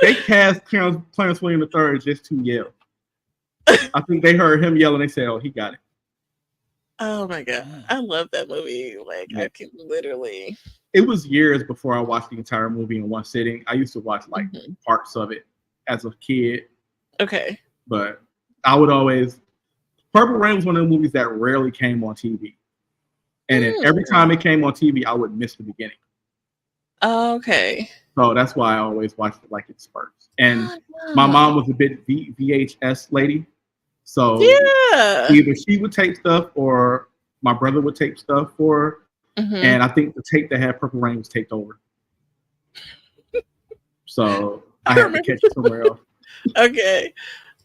They cast Clarence William III just to yell. I think they heard him yelling. They said, "Oh, he got it." oh my god, I love that movie. Like I can literally. It was years before I watched the entire movie in one sitting. I used to watch like parts of it as a kid. Okay. But I would always. Purple Rain was one of the movies that rarely came on TV, and then every time it came on TV, I would miss the beginning. Okay. So that's why I always watched it like in spurts. And my mom was a bit VHS lady. So either she would tape stuff or my brother would tape stuff for her. And I think the tape that had Purple Rain was taped over. So I had to catch it somewhere else. Okay.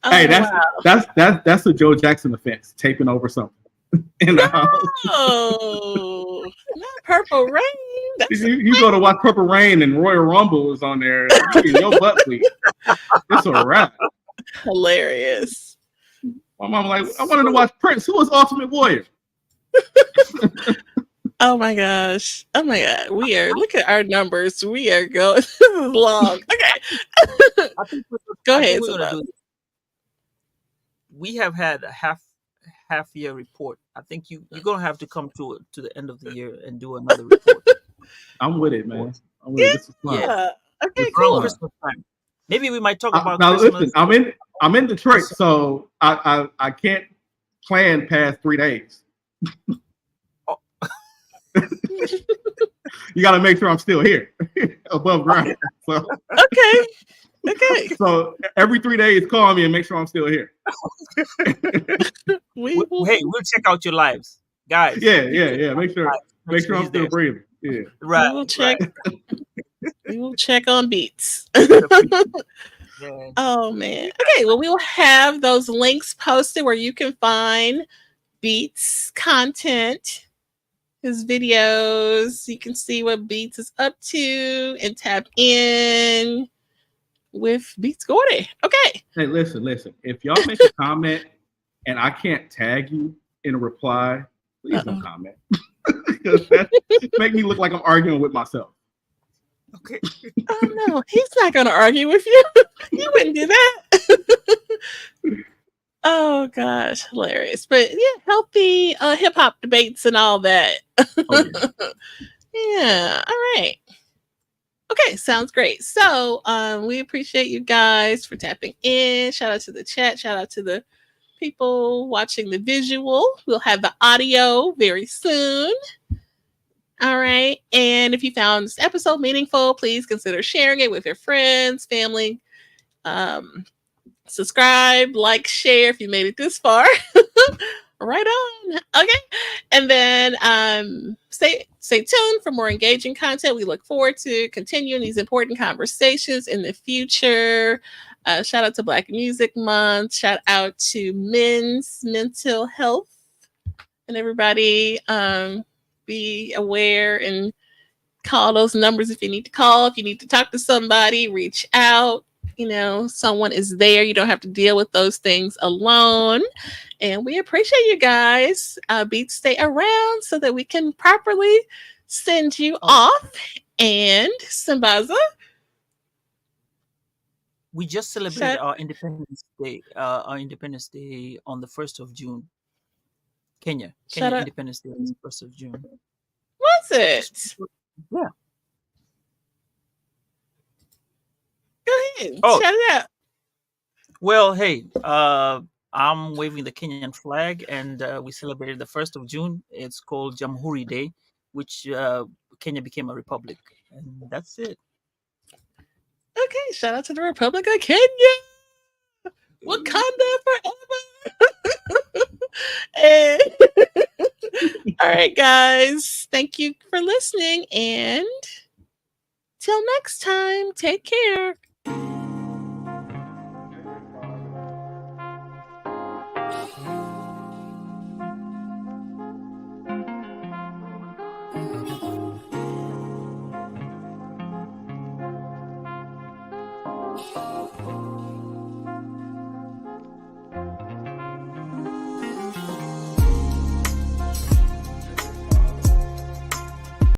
Oh, hey, that's a Joe Jackson offense, taping over something. Oh, not Purple Rain. You go to watch Purple Rain and Royal Rumble is on there. Your butt bleed. It's a wrap. Hilarious. My mom like, I wanted to watch Prince. Who was Ultimate Warrior? Oh my gosh. Oh my god. Look at our numbers. We are going this is long. Okay. Go ahead. We have had a half year report. I think you're gonna have to come to the end of the year and do another report. I'm with it, man. I'm with it. This is fun. Yeah. Okay, it's cool. Christmas time. Maybe we might talk about now Christmas. Listen, I'm in Detroit, so I can't plan past 3 days. You got to make sure I'm still here, above ground. So. Okay. So every 3 days, call me and make sure I'm still here. We'll check out your lives, guys. Yeah. Make sure I'm still breathing. Yeah. Right. We will check on Beats. Oh man. Okay. Well, we will have those links posted where you can find Beats content. His videos, you can see what Beats is up to and tap in with Beats Gordy. Okay. Hey, listen. If y'all make a comment and I can't tag you in a reply, please don't comment. Because that make me look like I'm arguing with myself. Okay. Oh no, he's not gonna argue with you. You wouldn't do that. Oh gosh, hilarious. But yeah, healthy hip hop debates and all that. Yeah. All right. Okay, sounds great. So we appreciate you guys for tapping in. Shout out to the chat. Shout out to the people watching the visual. We'll have the audio very soon. All right. And if you found this episode meaningful, please consider sharing it with your friends, family. Subscribe, like, share if you made it this far. Right on. Okay. And then stay tuned for more engaging content. We look forward to continuing these important conversations in the future. Shout out to Black Music Month. Shout out to men's mental health. And everybody be aware and call those numbers if you need to call. If you need to talk to somebody, reach out. someone is there. You don't have to deal with those things alone. And we appreciate you guys. Beats, stay around so that we can properly send you off. And Sambaza, we just celebrated our Independence Day. Our Independence Day on the 1st of June. Kenya Independence Day is the 1st of June. Was it? Yeah. Go ahead. Shout it out. Well, hey, I'm waving the Kenyan flag, and we celebrated the 1st of June. It's called Jamhuri Day, which Kenya became a republic, and that's it. Okay, shout out to the Republic of Kenya. Wakanda forever. And all right, guys, thank you for listening, and till next time, take care.